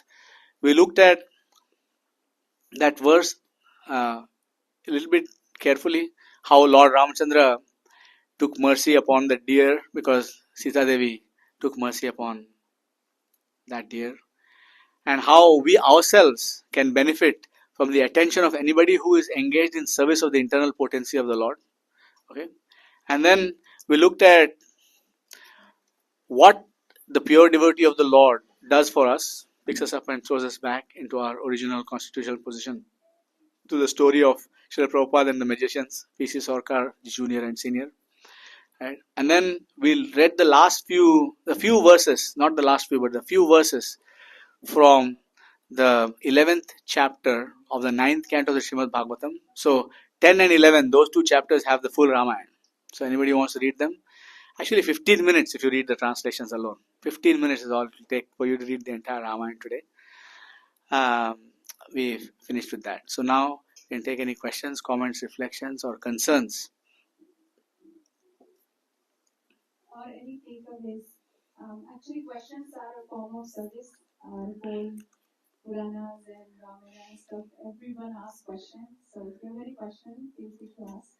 We looked at that verse a little bit carefully, how Lord Ramachandra took mercy upon the deer because Sita Devi took mercy upon that deer, and how we ourselves can benefit from the attention of anybody who is engaged in service of the internal potency of the Lord. Okay, and then we looked at what the pure devotee of the Lord does for us, picks us up and throws us back into our original constitutional position. To the story of Srila Prabhupada and the magicians, P.C. Sarkar, Junior and Senior. Right? And then we read the few verses, not the last few, but the few verses from the 11th chapter of the 9th canto of the Srimad Bhagavatam. So 10 and 11, those two chapters have the full Ramayana. So anybody who wants to read them, actually 15 minutes if you read the translations alone. 15 minutes is all it will take for you to read the entire Ramayana today. We've finished with that. So now you can take any questions, comments, reflections or concerns. Or any takeaways. Actually, questions are a form of service. Our whole Puranas and Ramayana and stuff, everyone asks questions. So if you have any question, feel free to ask.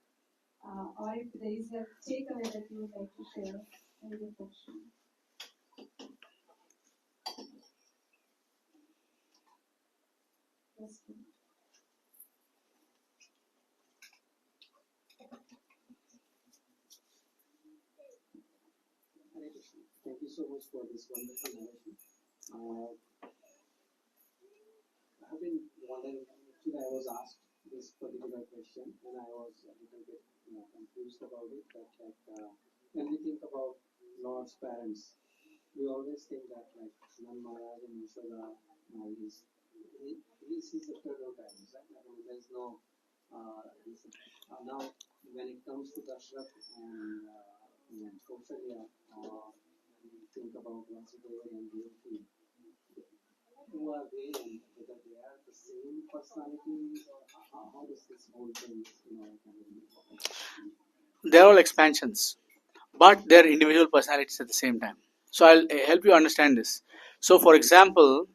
Or if there is a takeaway that you would like to share, any reflection. Yes, please. so much for this wonderful narration. I have been wondering, actually I was asked this particular question and I was a little bit confused about it. That when we think about Lord's parents, we always think that like Nand Maharaj and Yashoda, he's his eternal parents, right? I mean, there's no now when it comes to Dashrath and Kausalya, when we think about Vasudeva and Devaki, who are they and whether they are the same personalities or how does this whole thing, They're all expansions, but they're individual personalities at the same time. So I'll help you understand this. So, for example,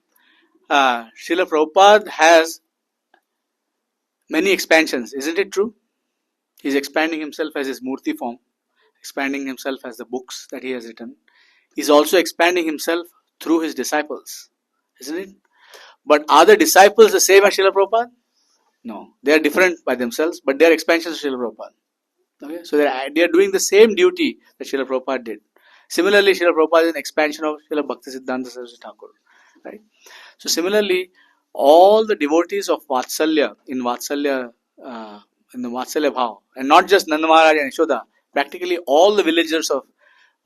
Srila Prabhupada has many expansions, isn't it true? He's expanding himself as his Murti form, expanding himself as the books that he has written. He's also expanding himself through his disciples, isn't it? But are the disciples the same as Srila Prabhupada? No, they are different by themselves, but they are expansions of Srila Prabhupada. Okay, so they are doing the same duty that Srila Prabhupada did. Similarly, Srila Prabhupada is an expansion of Srila Bhaktisiddhanta Saraswati Thakur. Right? So similarly, all the devotees of Vatsalya in Vatsalya in the Vatsalya Bhav, and not just Nanda Maharaj and Yashoda, practically all the villagers of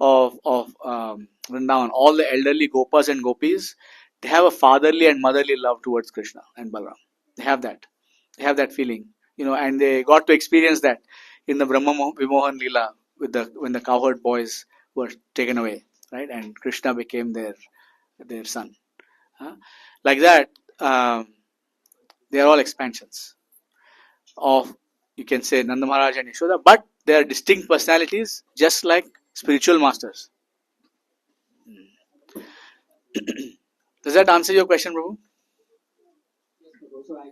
Vrindavan, all the elderly Gopas and Gopis, they have a fatherly and motherly love towards Krishna and Balaram. They have that. They have that feeling, and they got to experience that in the Brahma Vimohan Leela when the cowherd boys were taken away, right, and Krishna became their son. Like that, they are all expansions of, you can say, Nanda Maharaj and Yashoda, but they are distinct personalities, just like spiritual masters. Does that answer your question, Prabhu? Yes, but also I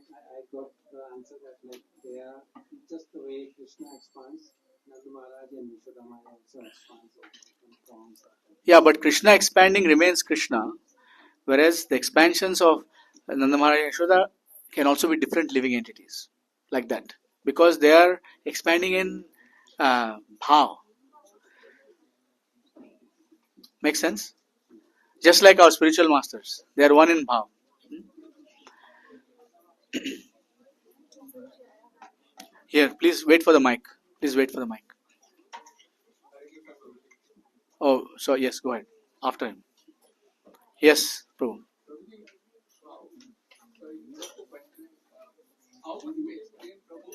got the answer that like they are just the way Krishna expands, Nanda Maharaj and Yashoda Maya also expands in different forms. Yeah, but Krishna expanding remains Krishna, whereas the expansions of Nanda Maharaj and Yashoda can also be different living entities, like that, because they are expanding in bhav. Make sense? Just like our spiritual masters, they are one in bhav. Here, please wait for the mic. Please wait for the mic. Oh, so yes, go ahead. After him. Yes, Prabhu. How would you explain Prabhu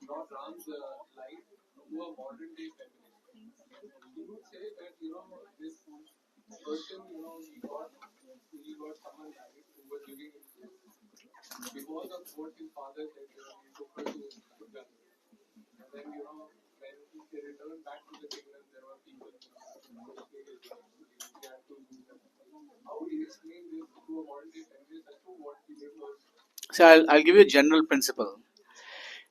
Lord Ram's life to a modern day feminist? He would say that this person he got someone married who was living in Kuwait. Because of what his father said, he took her to Sudan. And then when they returned back to the kingdom, there were people questioning his life. He had to lose them. How would you explain this to a modern day feminist as to what he did was? So I'll give you a general principle.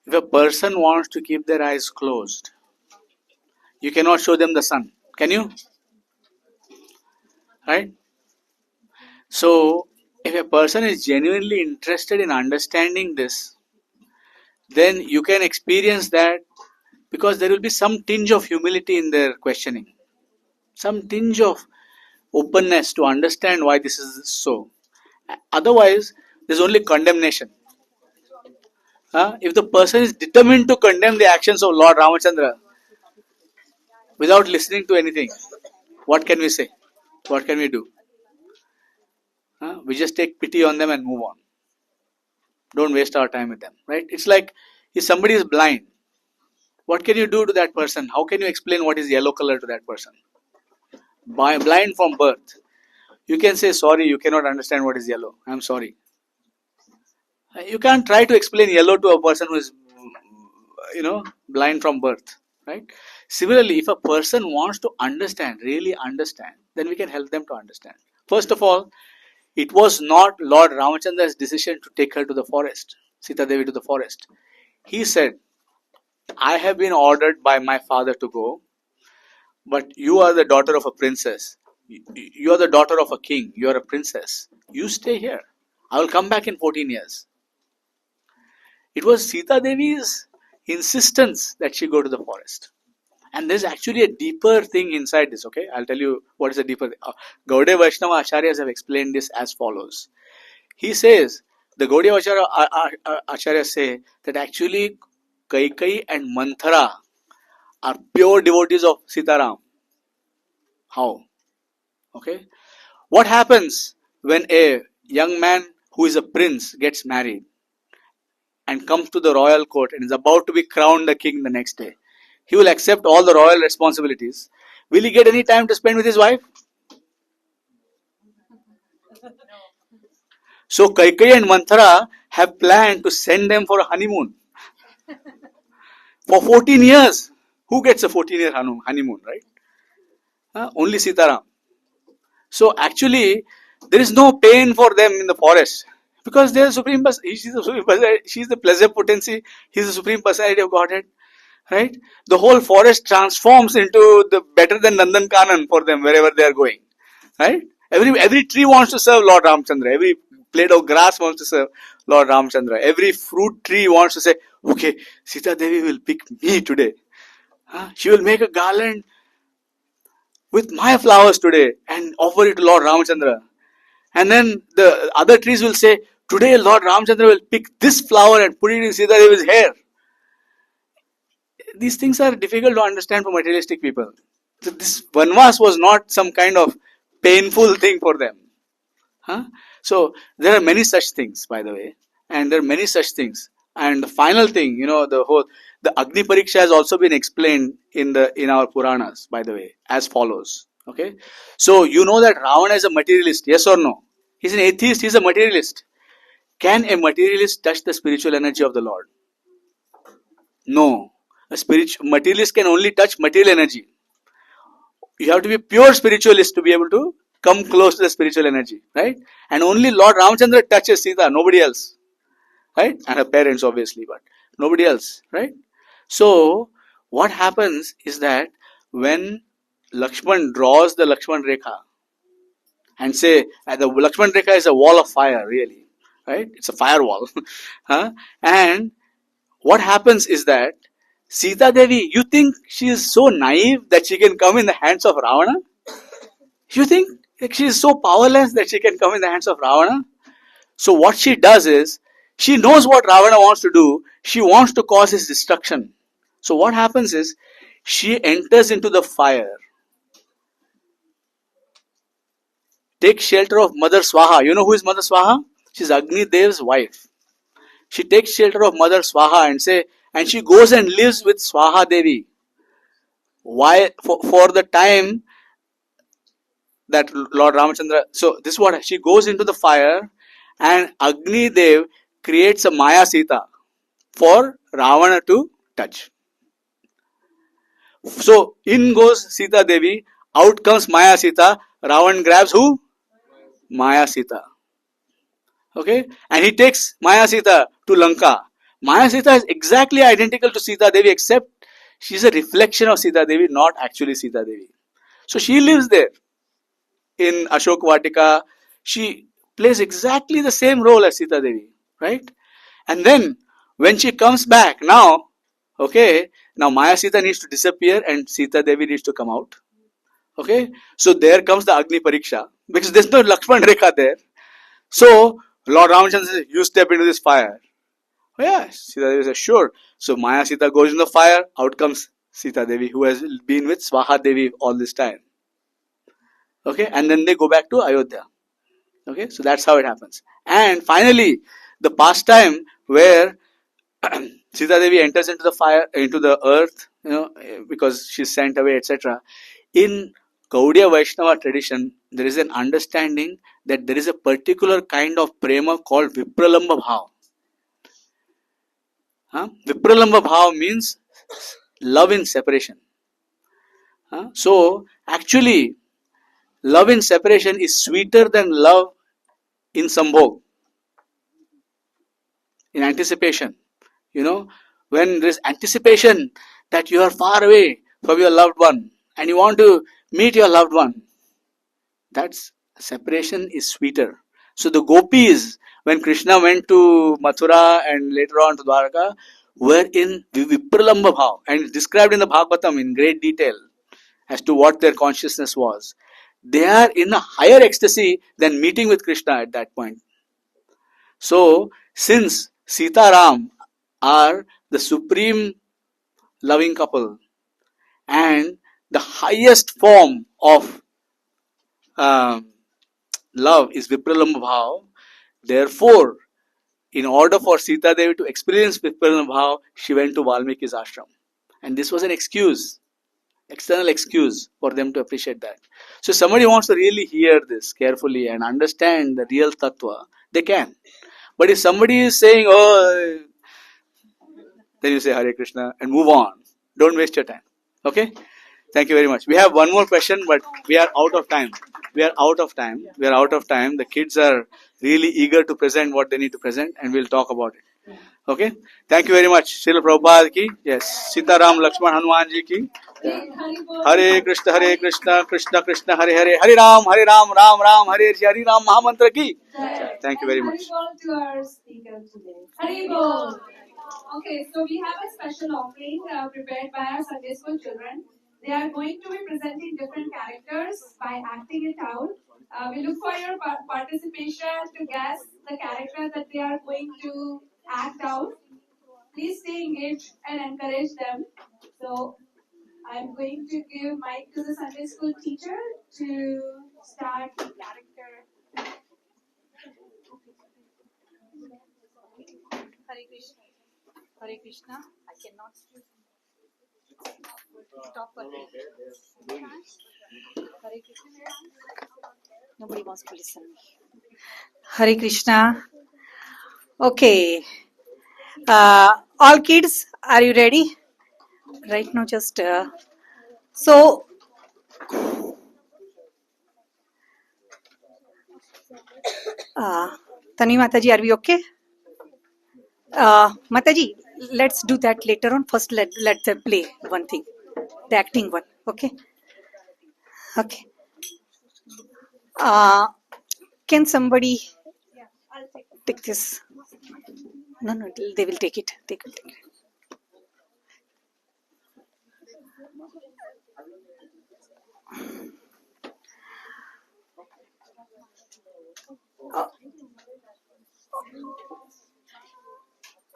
If a person wants to keep their eyes closed, you cannot show them the sun. Can you? Right? So, if a person is genuinely interested in understanding this, then you can experience that, because there will be some tinge of humility in their questioning, some tinge of openness to understand why this is so. Otherwise, there's only condemnation. If the person is determined to condemn the actions of Lord Ramachandra without listening to anything, what can we say? What can we do? We just take pity on them and move on. Don't waste our time with them, right? It's like if somebody is blind, what can you do to that person? How can you explain what is yellow color to that person? Blind from birth. You can say, sorry, you cannot understand what is yellow. I'm sorry. You can't try to explain yellow to a person who is, blind from birth, right? Similarly, if a person wants to understand, really understand, then we can help them to understand. First of all, it was not Lord Ramachandra's decision to take her to the forest, Sita Devi to the forest. He said, I have been ordered by my father to go, but you are the daughter of a princess. You are the daughter of a king. You are a princess. You stay here. I will come back in 14 years. It was Sita Devi's insistence that she go to the forest. And there's actually a deeper thing inside this, okay? I'll tell you what is the deeper thing. Gaudiya Vaishnava Acharyas have explained this as follows. He says, the Gaudiya Acharyas say that actually Kaikai and Manthara are pure devotees of Sitaram. How? Okay? What happens when a young man who is a prince gets married and comes to the royal court and is about to be crowned the king the next day? He will accept all the royal responsibilities. Will he get any time to spend with his wife? So Kaikai and Manthara have planned to send them for a honeymoon for 14 years. Who gets a 14-year honeymoon, right? Only Sitaram. So actually, there is no pain for them in the forest because they are supreme. She's the supreme personality. She's the pleasure potency. He's the supreme personality of Godhead, right? The whole forest transforms into the better than Nandankanan for them wherever they are going, right? Every tree wants to serve Lord Ramchandra. Every blade of grass wants to serve Lord Ramchandra. Every fruit tree wants to say, okay, Sita Devi will pick me today. She will make a garland with my flowers today and offer it to Lord Ramchandra. And then the other trees will say, today Lord Ramchandra will pick this flower and put it in Sita Devi's hair. These things are difficult to understand for materialistic people. So this vanvas was not some kind of painful thing for them. So there are many such things, by the way, and there are many such things. And the final thing, the Agni Pariksha has also been explained in our Puranas, by the way, as follows. Okay, so you know that Ravana is a materialist, yes or no? He's an atheist. He's a materialist. Can a materialist touch the spiritual energy of the Lord? No. A materialist can only touch material energy. You have to be a pure spiritualist to be able to come close to the spiritual energy, right? And only Lord Ramchandra touches Sita, nobody else, right? And her parents, obviously, but nobody else, right? So, what happens is that when Lakshman draws the Lakshman Rekha and say, the Lakshman Rekha is a wall of fire, really, right? It's a firewall. And what happens is that Sita Devi, you think she is so naive that she can come in the hands of Ravana? You think she is so powerless that she can come in the hands of Ravana? So what she does is, she knows what Ravana wants to do. She wants to cause his destruction. So what happens is, she enters into the fire, takes shelter of Mother Swaha. You know who is Mother Swaha? She's Agni Dev's wife. She takes shelter of Mother Swaha and she goes and lives with Swaha Devi. Why? For the time that Lord Ramachandra. So this is what she goes into the fire, and Agni Dev creates a Maya Sita for Ravana to touch. So in goes Sita Devi, out comes Maya Sita. Ravan grabs who? Maya Sita. Okay, and he takes Maya Sita to Lanka. Maya Sita is exactly identical to Sita Devi, except she's a reflection of Sita Devi, not actually Sita Devi. So she lives there in Ashok Vatika. She plays exactly the same role as Sita Devi, right? And then when she comes back, now Maya Sita needs to disappear and Sita Devi needs to come out. Okay, so there comes the Agni Pariksha because there's no Lakshman Rekha there. So Lord Ramachandra says, you step into this fire. Oh, yeah, Sita Devi says, sure. So Maya Sita goes in the fire, out comes Sita Devi, who has been with Swaha Devi all this time. Okay, and then they go back to Ayodhya. Okay, so that's how it happens. And finally, the pastime where Sita Devi enters into the fire, into the earth, because she's sent away, etc. In Gaudiya Vaishnava tradition, there is an understanding that there is a particular kind of prema called Vipralamba Bhav. Vipralamba Bhav means love in separation. So, actually, love in separation is sweeter than love in sambhog, in anticipation. When there is anticipation that you are far away from your loved one and you want to meet your loved one, that's separation is sweeter. So the gopis, when Krishna went to Mathura and later on to Dwarka, wherein Vipralamba Bhav, and it's described in the Bhagavatam in great detail as to what their consciousness was. They are in a higher ecstasy than meeting with Krishna at that point. So, since Sita Ram are the supreme loving couple and the highest form of um, love is Vipralamba Bhav, therefore, in order for Sita Devi to experience Vipralamba Bhav, she went to Valmiki's ashram. And this was an excuse, external excuse for them to appreciate that. So, if somebody wants to really hear this carefully and understand the real tattva, they can. But if somebody is saying, oh, then you say Hare Krishna and move on. Don't waste your time. Okay? Thank you very much. We have one more question, but we are out of time. We are out of time. We are out of time. The kids are really eager to present what they need to present, and we'll talk about it. Okay? Thank you very much. Srila Prabhupada ki. Yes. Sita Ram Lakshman Hanuman ji ki. Yeah. Hare Krishna, Hare Krishna, Krishna Krishna, Hare Hare, Hare Ram, Ram Ram, Hare Hare Ram Mahamantra ki. Thank you very much. Haribol to our speaker today. Haribol. Okay, so we have a special offering prepared by our Sunday school children. They are going to be presenting different characters by acting it out. We look for your participation to guess the character that they are going to act out. Please stay engaged and encourage them. So I'm going to give mic to the Sunday school teacher to start the character. Hare Krishna. Hare Krishna. I cannot stop working. Hare Krishna. Nobody wants to listen. Hare Krishna. Okay. All kids, are you ready? Right now, just so. Tani Mataji, are we okay? Mataji, let's do that later on. First, let them play one thing, the acting one. Okay. Okay. Can somebody take this? No, they will take it. They will take it.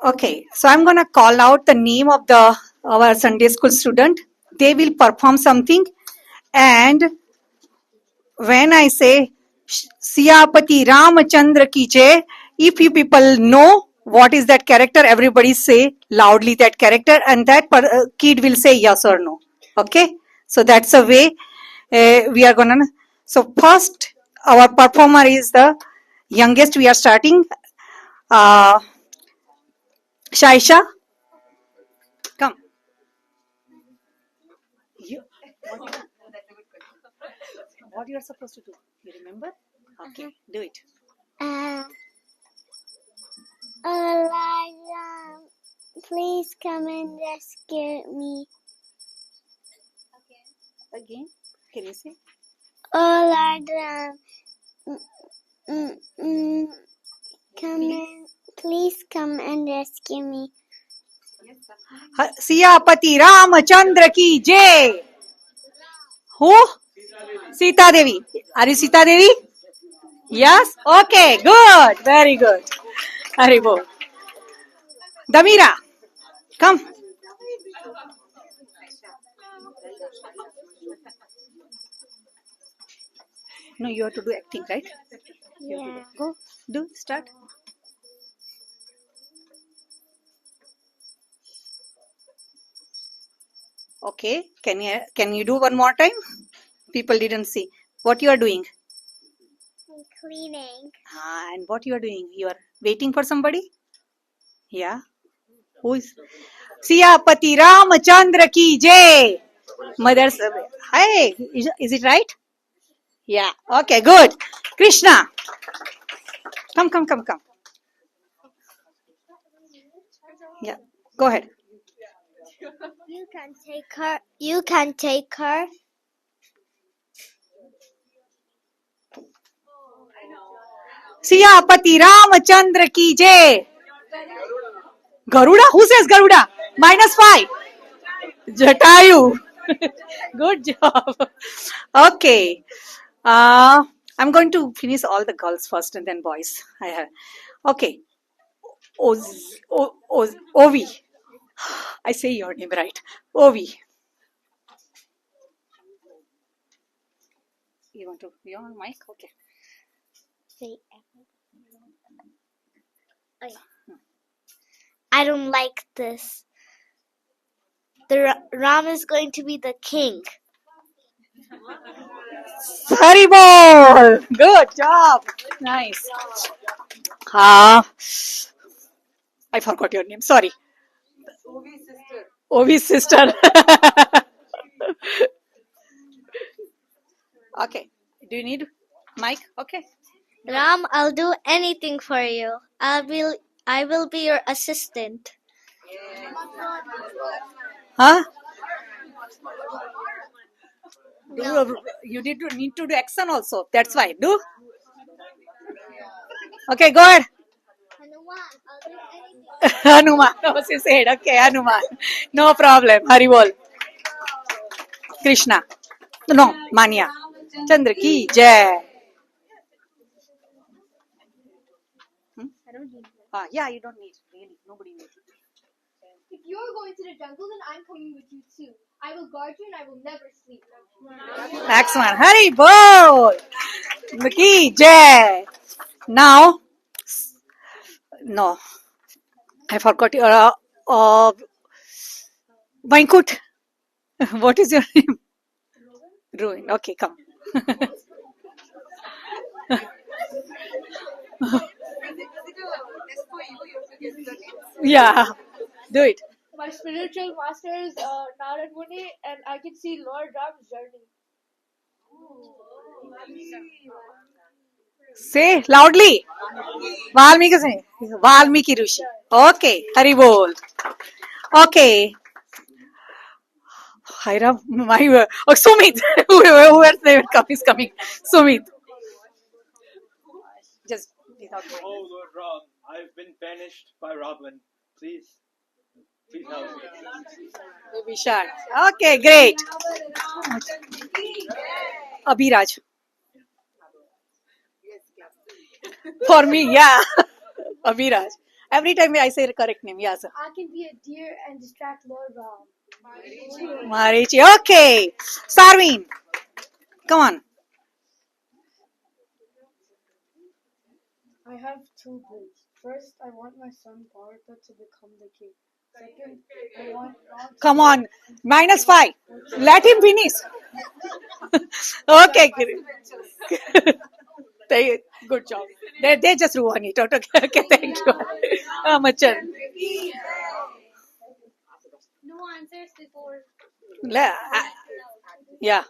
Okay, so I'm gonna call out the name of our Sunday school student. They will perform something, and when I say Siyapati Ramachandra ki jai, if you people know what is that character, everybody say loudly that character, and that kid will say yes or no. Okay, so that's the way we are gonna. So first, our performer is the youngest. We are starting. Shaisha, come. What you are supposed to do? You remember? Okay, do it. Elijah, please come and rescue me. Again, can you say? Elijah, please come and rescue me. Siyapati Ramachandra ki jai. Who? Sita Devi. Are you Sita Devi? Yes? Okay, good. Very good. Haribo. Damira, come. No, you have to do acting, right? Yeah. Go, do, start. Okay, can you do one more time? People didn't see. What you are doing? I'm cleaning. And what you are doing? You are waiting for somebody? Yeah. Who is? Siyapati Ramachandra ki jai. Mother's. Hey, is it right? Yeah. Okay, good. Krishna. Come. Yeah. Go ahead. You can take her. You can take her. Siyapati Ramachandra ki jai. Garuda? Who says Garuda? -5. Jatayu. Good job. Okay. I'm going to finish all the girls first and then boys. Okay. Ovi. I say your name right. Ovi. You want to be on mic? Okay. I don't like this. The Ram is going to be the king. Haribol. Good job. Nice. I forgot your name. Sorry. Ovi's sister. Okay. Do you need mic? Okay. Ram, I'll do anything for you. I will be your assistant. Huh? You need to do action also. That's why. Do. Okay, go ahead. Hanuman, I'll do anything. Hanuman. No, she said. Okay, Hanuman. No problem. Haribol. Krishna. No, Mania. Chandra ki jai. Yeah, you don't need. Really, nobody needs. If you're going to the jungle, then I'm coming with you too. I will guard you and I will never sleep. Excellent. Haribol. Ki jai. Now, no, I forgot. Vaikut. What is your name? Ruin. Okay, come. Yeah, do it. My spiritual master is Narad Muni, and I can see Lord Ram's journey. Say loudly. Valmiki say. Valmiki Rishi. Okay, Haribol. Okay. Hiram, Sumit. Whoever's name is coming. Sumit. Just without. Oh, Lord Ram, I've been banished by Ravana. Please help me. Vishal. Okay, great. Abhiraj. For me, yeah. Abhiraj. Every time I say the correct name, yes. I can be a deer and distract Lord Ram. Marichi. Okay. Sarveen. Come on. I have two goals. First, I want my son Partha to become the king. Second, I want Ram to Come on. -5. Let him finish. Okay. Good job. They just ruin it. Okay, thank you. Machan. No answers before. Yeah.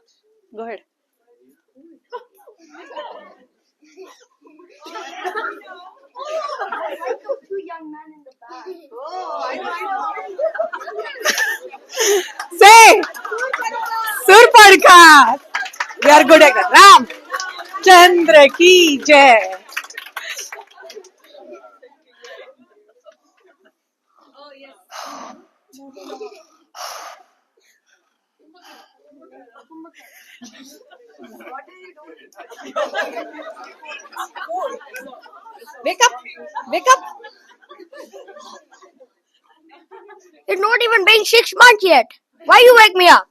Go ahead. Two young men in the back. Say. Surpadka. We are good at that. Ram. Chandra ki jai. Wake up. Wake up. It's not even been 6 months yet. Why you wake me up?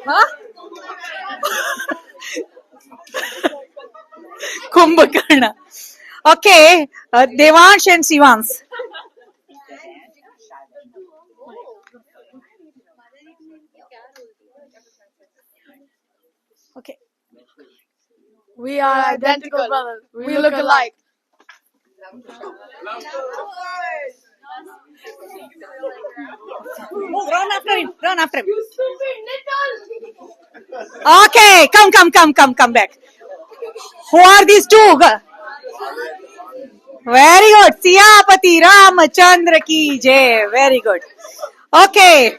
Huh? Kumbhakarna. Okay. Devansh and Sivans. Okay. We are identical brothers. We look alike. Run after him. Run after him. You stupid little. Okay. Come back. Who are these two? Very good. Siyapati Ramachandra ki jai. Very good. Okay.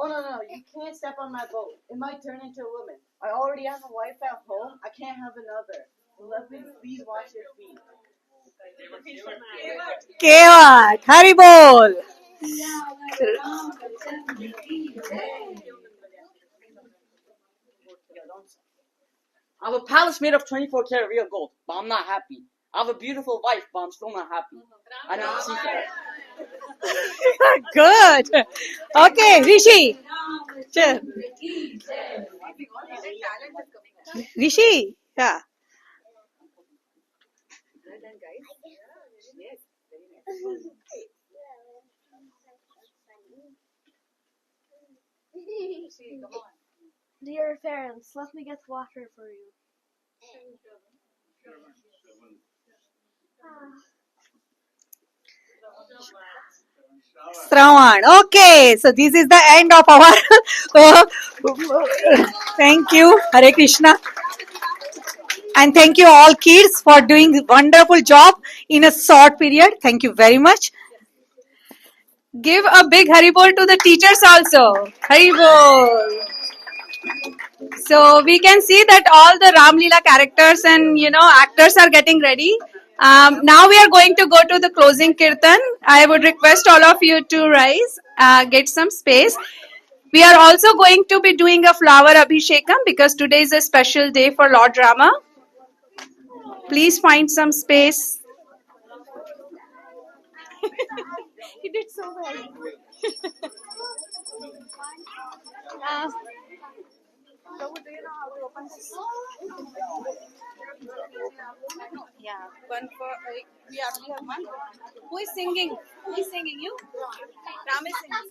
Oh no, you can't step on my boat. It might turn into a woman. I already have a wife at home. I can't have another. Let me please wash your feet. Kevat, Hari bol. I have a palace made of 24 karat real gold, but I'm not happy. I have a beautiful wife, but I'm still not happy. I don't see that. Good. Okay, Rishi. Chill. Rishi. Yeah. Dear parents, let me get water for you. Shravan. Okay, so this is the end of our. Thank you, Hare Krishna, and thank you all kids for doing a wonderful job in a short period. Thank you very much. Give a big Haribol to the teachers also. Haribol. So we can see that all the Ram Leela characters and actors are getting ready. Now we are going to go to the closing kirtan. I would request all of you to rise, get some space. We are also going to be doing a flower abhishekam because today is a special day for Lord Rama. Please find some space. He did so well. So do you know how to open this? Yeah, one for we actually have one. Who is singing? Who is singing? You? Ram is singing.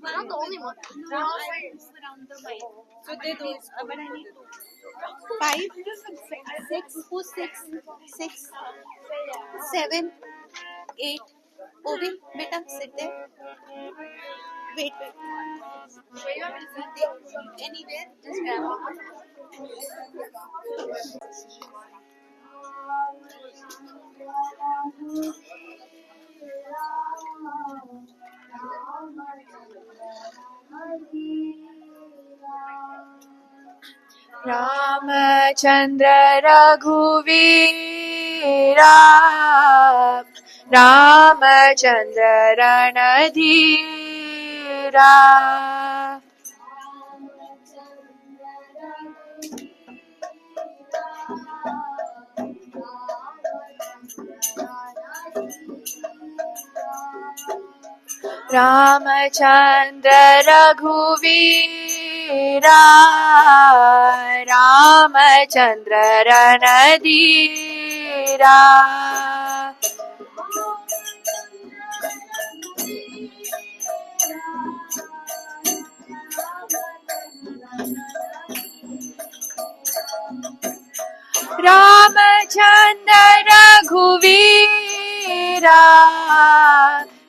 You're not the only one. Ram is around the mic. So they do. But I need 5, 6. Who's 6? 6, 7, 8. Obi, beta, sit there. Wait. Where you want to sit there? Anywhere, just grab one. Ramachandra Raghuveera Ramachandra Ranadhira Ramachandra Raghuveera Ramachandra Ranadhira Ramachandra Raghuveera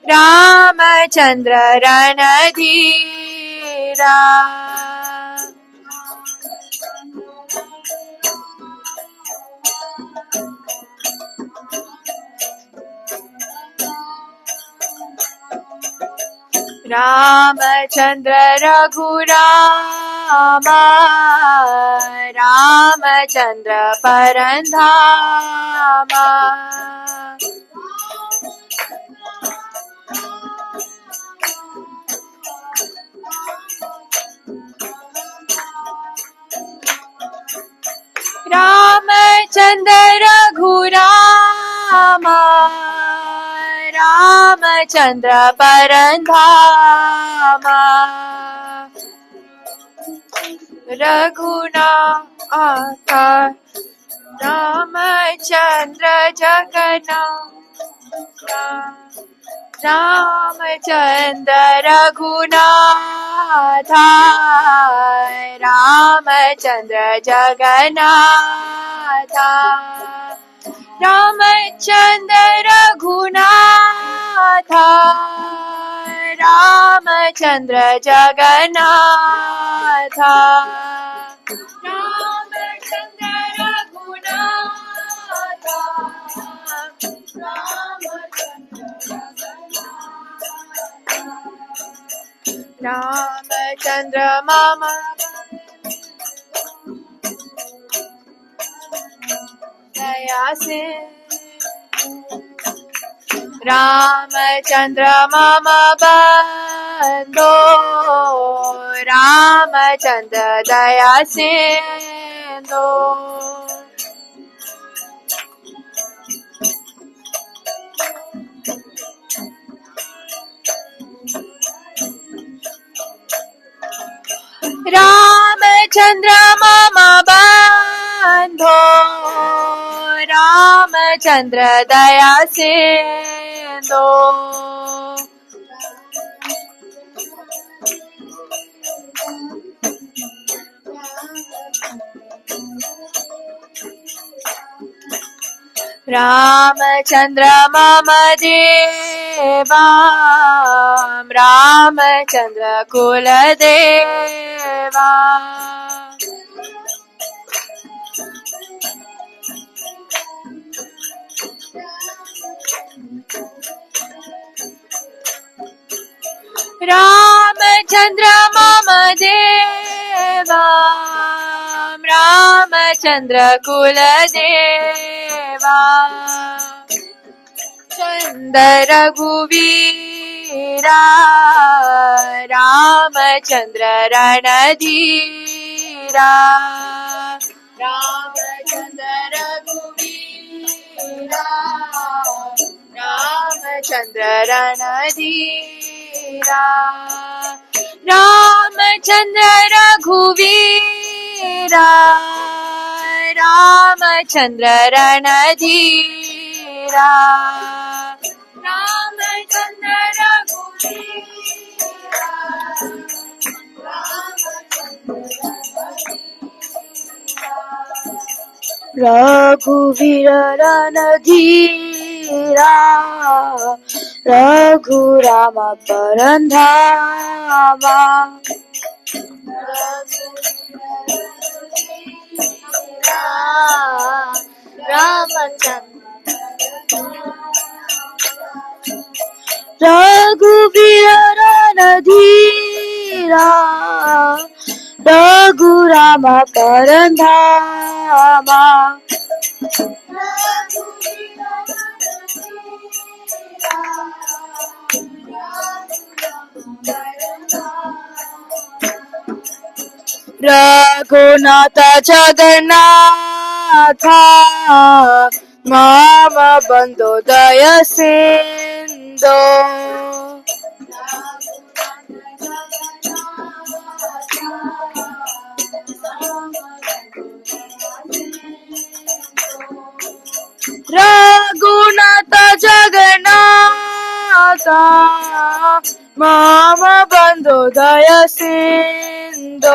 Ramachandra Ranadhira Ramachandra Raghurama Ramachandra Parandhama Ramachandra Raghurama Ramachandra Parandhama Raghunatha Ramachandra Jagannath Ramachandra Raghunatha Ramachandra Jagannatha Ramachandra Raghunatha Ramachandra Jagannatha Ramachandra Raghunatha Ramachandra Ramachandra Mama Dayase Ramachandra Mama Bandho Ramachandra Dayase Ramachandra Mama Bandho Ramachandra Dayasendo Ramachandra Mama Deva Ramachandra Kula Deva Ramachandra Mama Deva Ramachandra Kula Deva Chandra Guvira Ramachandra Ranadhira Ramachandra Guvira Ramachandra Ranadhira Ramachandra Raghuvira Ramachandra Ranadhira Ramachandra Raghuvira Raghuvira Ranadhira Raghurama Parandhama Raghuvira Ranadhira Raghurama Parandhama Raghunatha Jagannatha Mama Bandhu Daya Sindhu Raghunatha Jagannatha Mama Bandhu Daya Sindhu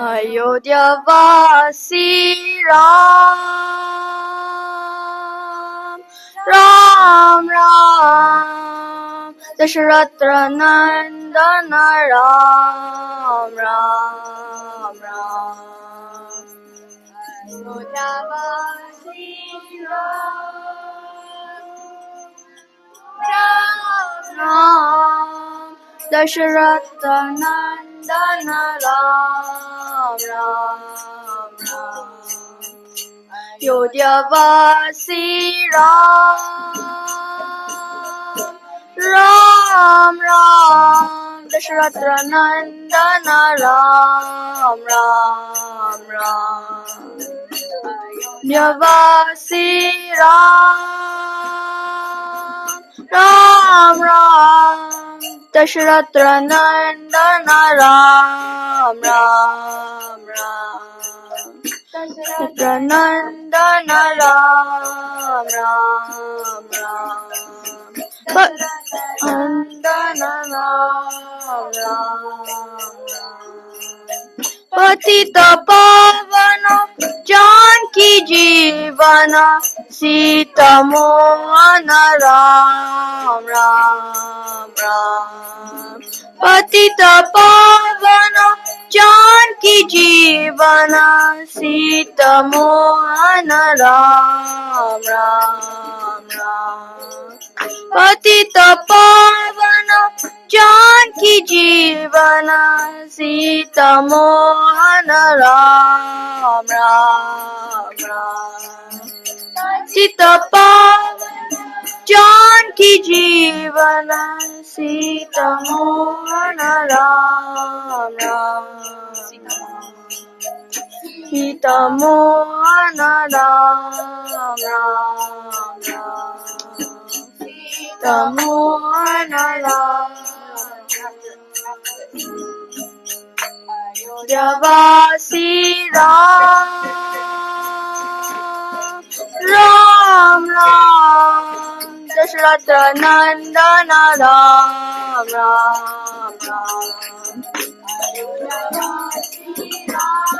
Ayodhya Vasi Ram Ram Ram Dasharatra Nandana Ram Ram Ram Ayodhya Vasi Ram Ram Dasharata Nandana Ram Ram Ram Ayodhya Vasi Ram Ram Ram Dasharata Nandana Ram Ram Ram Vyavasi Ram Ram Ram Dasharata Nandana Ram Ram Ram Dasharata Nandana Ram Ram Ram Nandana Ram Ram Patita Pavana Janki Jivana Sita Mohana Ram Ram Ram Patita Pavana Janki Jivana Sita Mohana Ram Ram Ram Patita Pavana Janki Jivana Sita Mohana Ram Ram Ram Patita Pavana Janki Jivana Sita Mohana Ram Ram Sita Mohana Ram Ram Ram Mohana Ram Ayodhyavasi Ram Ram Ram Dasharata Nandana Ram Ram Ram Ayodhyavasi Ram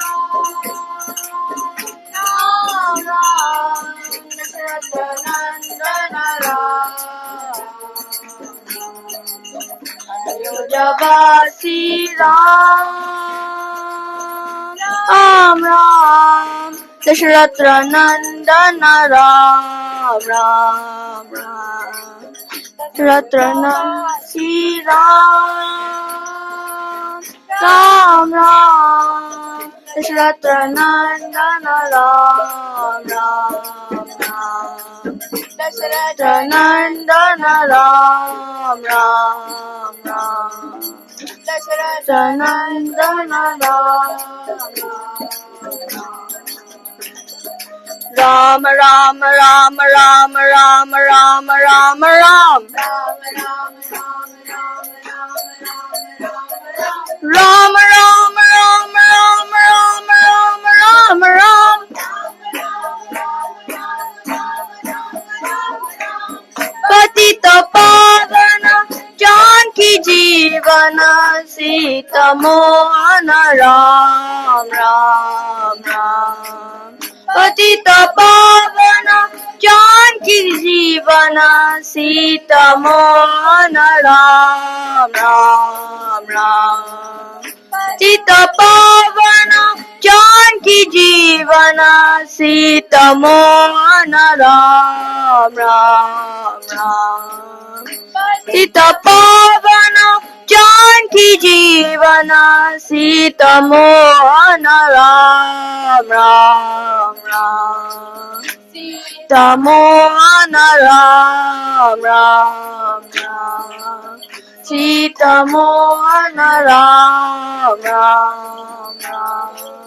Ram Dasharata Nandana Ram Ayodhyavasi Ram Ram Dasharata Nandana Ram Ram Ram Dasharata Ram Ram Dasharata Nandana Ram Ram Ram Dasharata Nandana Ram Ram Ram Dasharata Nandana Ram Ram Ram Ram Ram Ram Ram Ram Ram Ram Ram Ram Ram Ram Ram Ram Patita Pavana Janki Jivana Sita Mohana Ram Ram Ram Patita Pavana Janki Jivana Sita Mohana Ram Ram Ram Patita Pavana Janki Jivana Sita Mohana Ram Ram Ram Patita Pavana Janki Jivana Sita Mohana Ram Ram Ram Sita Mohana Ram Ram Ram Sita Mohana Ram Ram Ram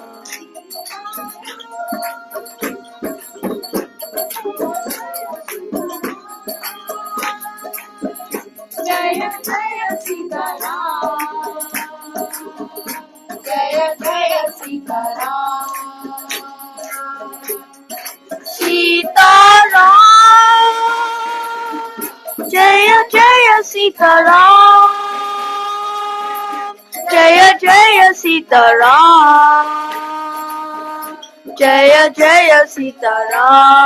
Jaya Jaya Sita Ram Jaya Jaya Sita Ram Sita Ram Jaya Jaya Sita Ram Jaya Jaya Sita Ram Jaya Jaya Sita Ram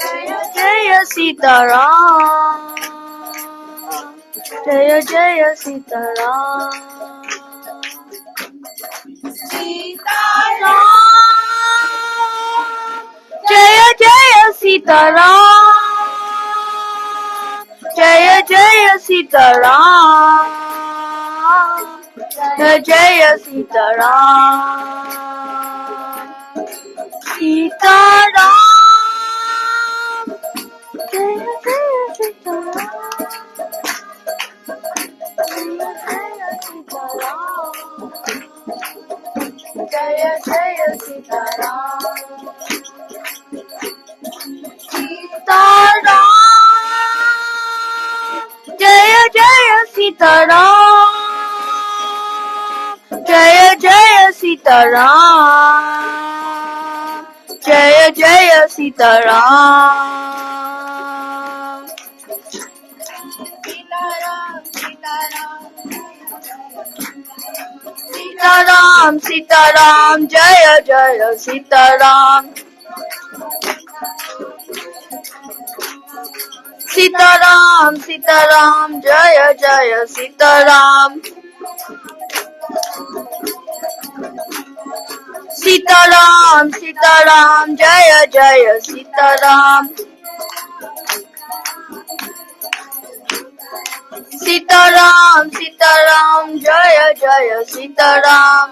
Jaya Jaya Sita Ram Jaya Jaya Sita Ram Sita Ram Jaya Jaya Sita Ram Jaya Jaya Sita Ram Jaya Jaya Sita Ram Sitaram. Jaya Jaya Sitaram. Jaya Jaya Sitaram. Sitaram. Jaya Jaya Sitaram. Jaya Jaya Sitaram. Jaya Jaya Sitaram. Sitaram, Sitaram, Jaya Jaya Sitaram. Sitaram, Sitaram, Jaya Jaya Sitaram. Sitaram, Sitaram, Jaya Jaya Sitaram. Sitaram, Sitaram, Jaya Jaya Sitaram.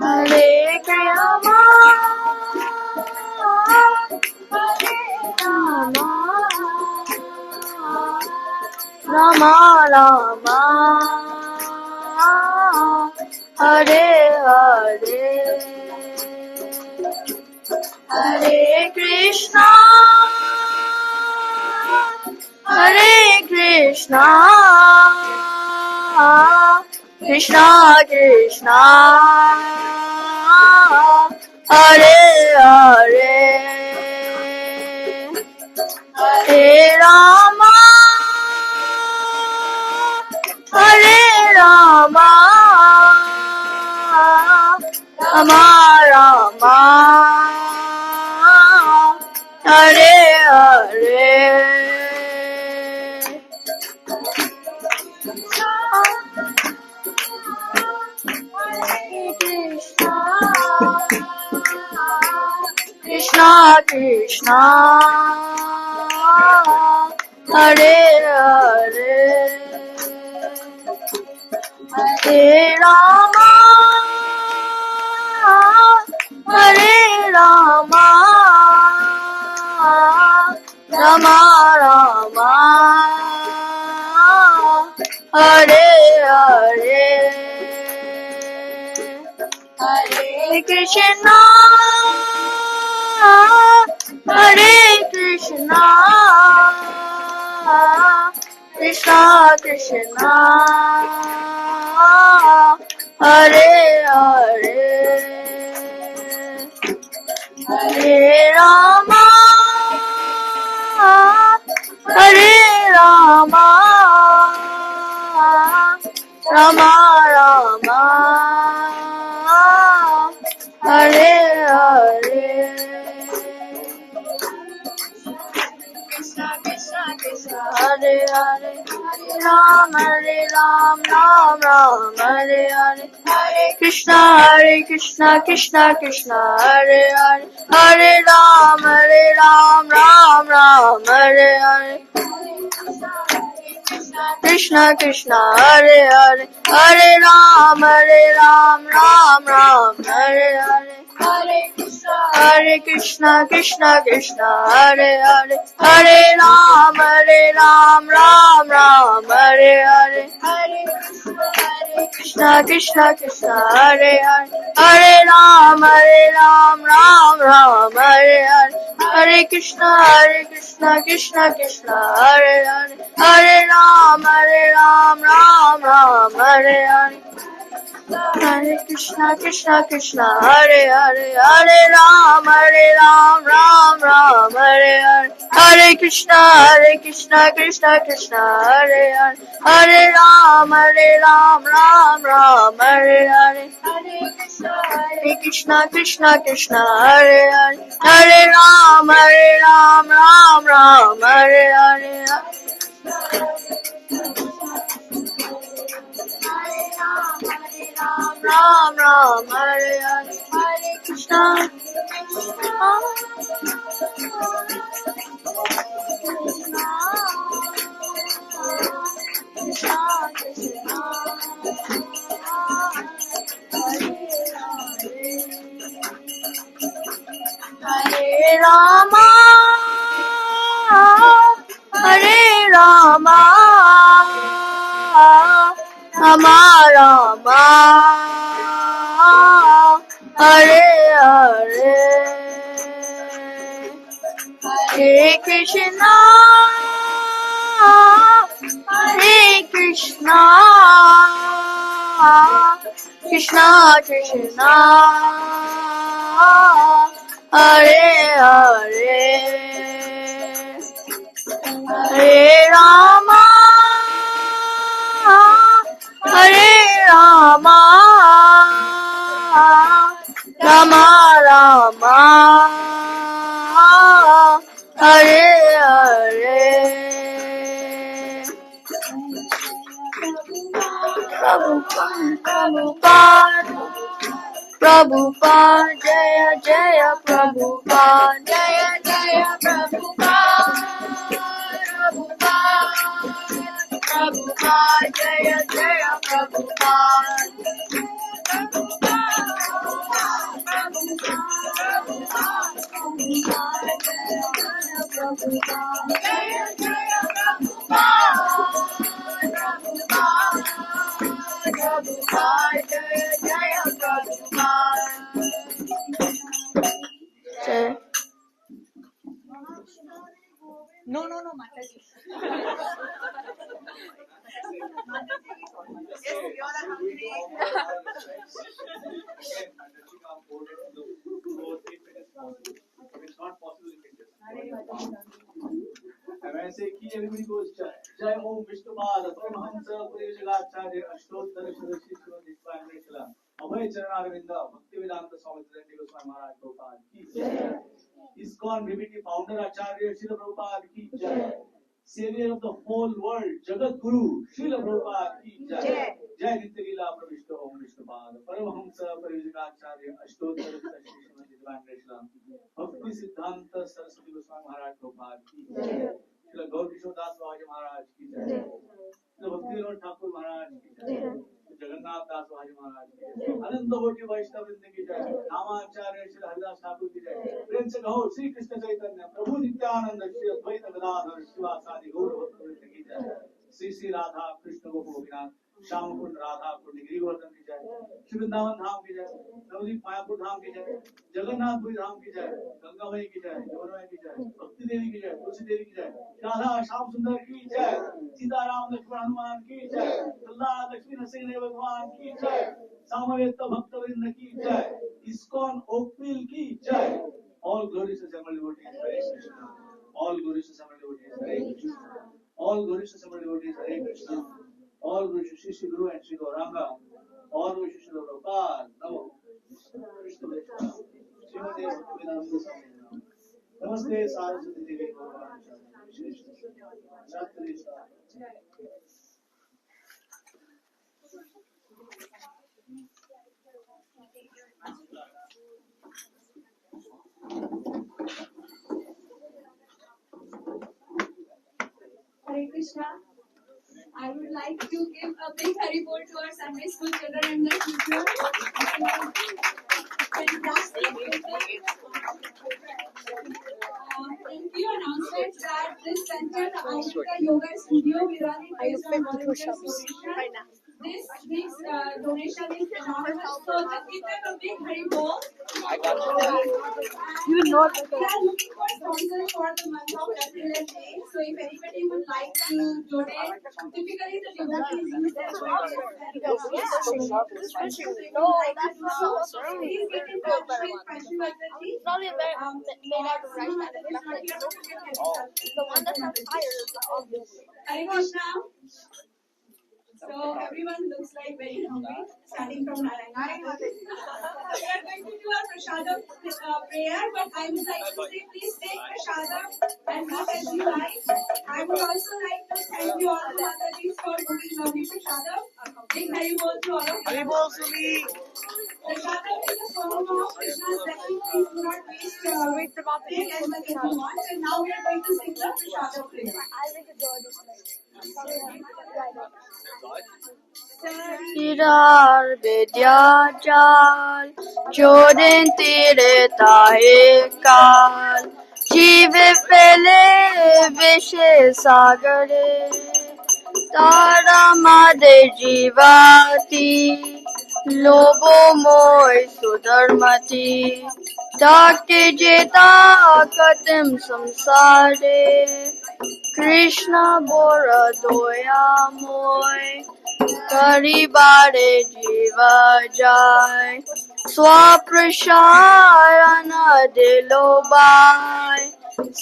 Hare Rama, Hare Rama, Rama Rama, Hare Hare, Hare Krishna, Hare Krishna, Krishna Krishna, Hare Hare, Hare Rama, Hare Rama, Rama Rama, Hare Hare. Krishna Krishna, Hare Hare, Hare Rama, Hare Rama, Rama Rama, Hare Hare, Hare Krishna, Hare Krishna, Krishna Krishna, Hare Hare, Hare Rama, Hare Rama, Rama Rama, Hare Hare. Krishna Krishna Krishna, Hare Hare, Hare Ram, Ram Ram, Hare Hare, Hare Krishna Krishna Krishna, Hare Hare, Hare Ram, Ram Ram, Hare Hare, Krishna Krishna, Hare Hare, Hare Ram, Ram Ram, Hare Hare, Hare Krishna Krishna Krishna, Hare Hare, Hare Ram, Ram Ram, Hare Hare, Krishna Krishna Krishna, Hare Hare, Hare Ram, Ram Ram, Hare Hare, Hare Krishna Krishna Krishna, Hare Hare, Hare Ram, Ram Ram, Hare Hare, Hare Krishna Krishna Krishna, Hare Hare, Hare Ram, Ram Ram, Hare Hare, Hare Krishna Krishna Krishna, Hare Hare, Hare Ram, Ram Ram, Hare Hare, Hare Krishna Krishna Krishna, Hare Hare, Hare Ram, Ram Ram, Hare Hare. Hare Ram, Ram Ram, Hare Hare, Hare Krishna, Krishna Krishna, Hare Rama, Hare Rama, Rama Rama, Hare Hare, Hare Krishna, Hare Krishna, Krishna Krishna, Hare Hare, Hare Rama, Hare Rama, Rama Rama, Hare Hare. Prabhupada, Prabhupada, Jaya Jaya Prabhupada, Jaya Jaya Prabhupada, Prabhupada, Prabhupada, Jaya Jaya Prabhupada. No, Mataji. It's not possible in India. And when I say key, everybody goes Jai. Jai Om Vishnupada, Paramahamsa, Purishagacharya, Ashtottara Shadashi Shivani Swaminathala, Abhay Charanavinda, Bhaktivedanta Swami Siddhanta Goswami Maharaj Prabhupada ki Jai. ISKCON BBT founder Acharya Srila Prabhupada ki Jai. Savior of the whole world, Jagat Guru, Srila Prabhupada ki Jai. Jai Nityalila Pravishta Om Vishnupada, Paramahamsa, Purishagacharya, Ashtottara Shadashi Shivani Swaminathala, Bhakti Siddhanta Saraswati Goswami Maharaj Prabhupada ki Jai. Shri Gaur Kishore Das Babaji Maharaj ki Jai. Shri Bhakti Vinod Thakur Maharaj ki Jai. Shri Jagannath Das Babaji Maharaj ki Jai. Ananta Koti Vaishnava Vrinda ki Jai. Namacharya Shri Haridas Thakur ki Jai. Prem se kaho Shri Krishna Chaitanya Prabhu Nityananda Shri Advaita Gadadhar Shivasadi Gaur Bhakta Vrinda ki Jai. Shri Shri Radha Krishna Gopinath Shyam कुंड राधा कुंड गिरिवर्धन की जय, श्री वृंदावन धाम की जय, नवदीप मायापुर धाम की जय, जगन्नाथपुरी धाम की जय, गंगा मई की जय, यमुना की जय, भक्ति देवी की जय, तुलसी देवी की जय, राधा श्याम सुंदर की जय, सीताराम लक्ष्मण हनुमान की जय, प्रहलाद लक्ष्मी नरसिंह भगवान की जय, सामवेद भक्त वृंद की जय, इस्कॉन ओकविल की जय. All glorious assembled devotees, Hare Krishna. All glorious assembled devotees, Hare Krishna. All glorious assembled devotees, Hare Krishna. All glorious Shri Guru and Shri Gauranga. All glorious Shri Prabhupada. Namo. Krishna Krishna. Srimate Bhaktivedanta Swami. Namaste Saraswati Devi Gauranga. Shri Krishna. Shastri Krishna. Hare Krishna. I would like to give a big Haribol to our Sunday school children and their teachers. Fantastic. Thank you announcements that this center, the Ayurveda Yoga Studio, we run it based on volunteers donation. This week's donation is phenomenal. So just give them a big Haribol. You know that they are looking for sponsors for the month of April and May. So if anybody would like to donate, typically the devotees use their budget. Please get in touch with Panchu Advati. Hare Krishna. So everyone looks like very hungry, starting from Narayana. We are going to do our prasadam prayer, but I would like to say please take prasadam and eat as you like. I would also like to thank you all the Matatis for doing lovely prashadam. Big Haribol to all of you. Haribol, Sumi. Prashadam is a form of Krishna's blessing. Please do not waste take as much as you want. And now we are going to sing the prashadam prayer. Tirar vidyajal, Jorin tire tahe kal, Jive pele vishe sagare, Tara made jivati, Lobo moy sudarmati, Dakte jeta katim samsare, Krishna bora doya moy, Karibare jiva jai, Swaprasharana dilobai,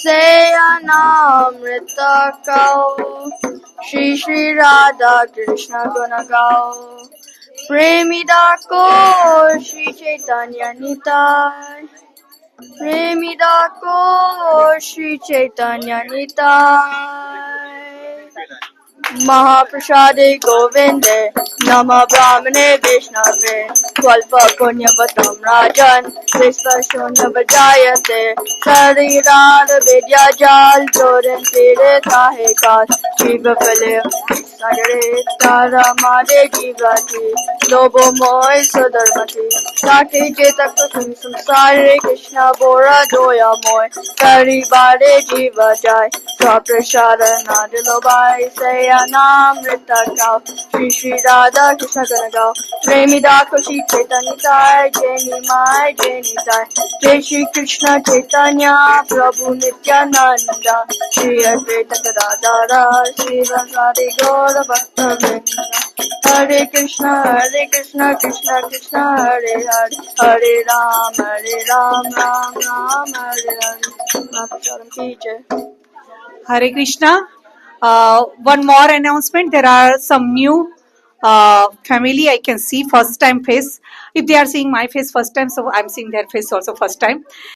Sayanamrita kau, Shri Shri Radha Krishna guna gau, Premidako Shri Chaitanya Nitai, Premidako Shri Chaitanya Nitai. Mahaprasade Govinde, Nama Brahmane Vishnave, Kwalpa Punyavatam Rajan, Vishvashunya Vajayate, Sarirada Vidya Jal, Jorin Tire Tahe Kal, Jiva Pale, Sagare Tara Made Jivati, Lobo Moy Sudarmati, Sati Chetak Kusum Samsare, Krishna Bora Doya Moy, Kari Bade Jiva Jai, Swaprashada Nadilobai, Sayanamrita Kau, Shri Shri Radha Krishna Ganagau, Premidako Shri Chaitanya Tai, Jani Mai Jani Tai, Jai Shri Krishna Chaitanya, Prabhu Nityananda, Shri Advaita Gadadara, Shri Radha Gaura Bhakta Hare Krishna, Krishna Krishna, Hare Hare, Hare Ram, Ram Ram, Hare Hare. Mahaprasadam ki jai. Hare Krishna. One more announcement. There are some new family I can see first time face. If they are seeing my face first time, so I'm seeing their face also first time.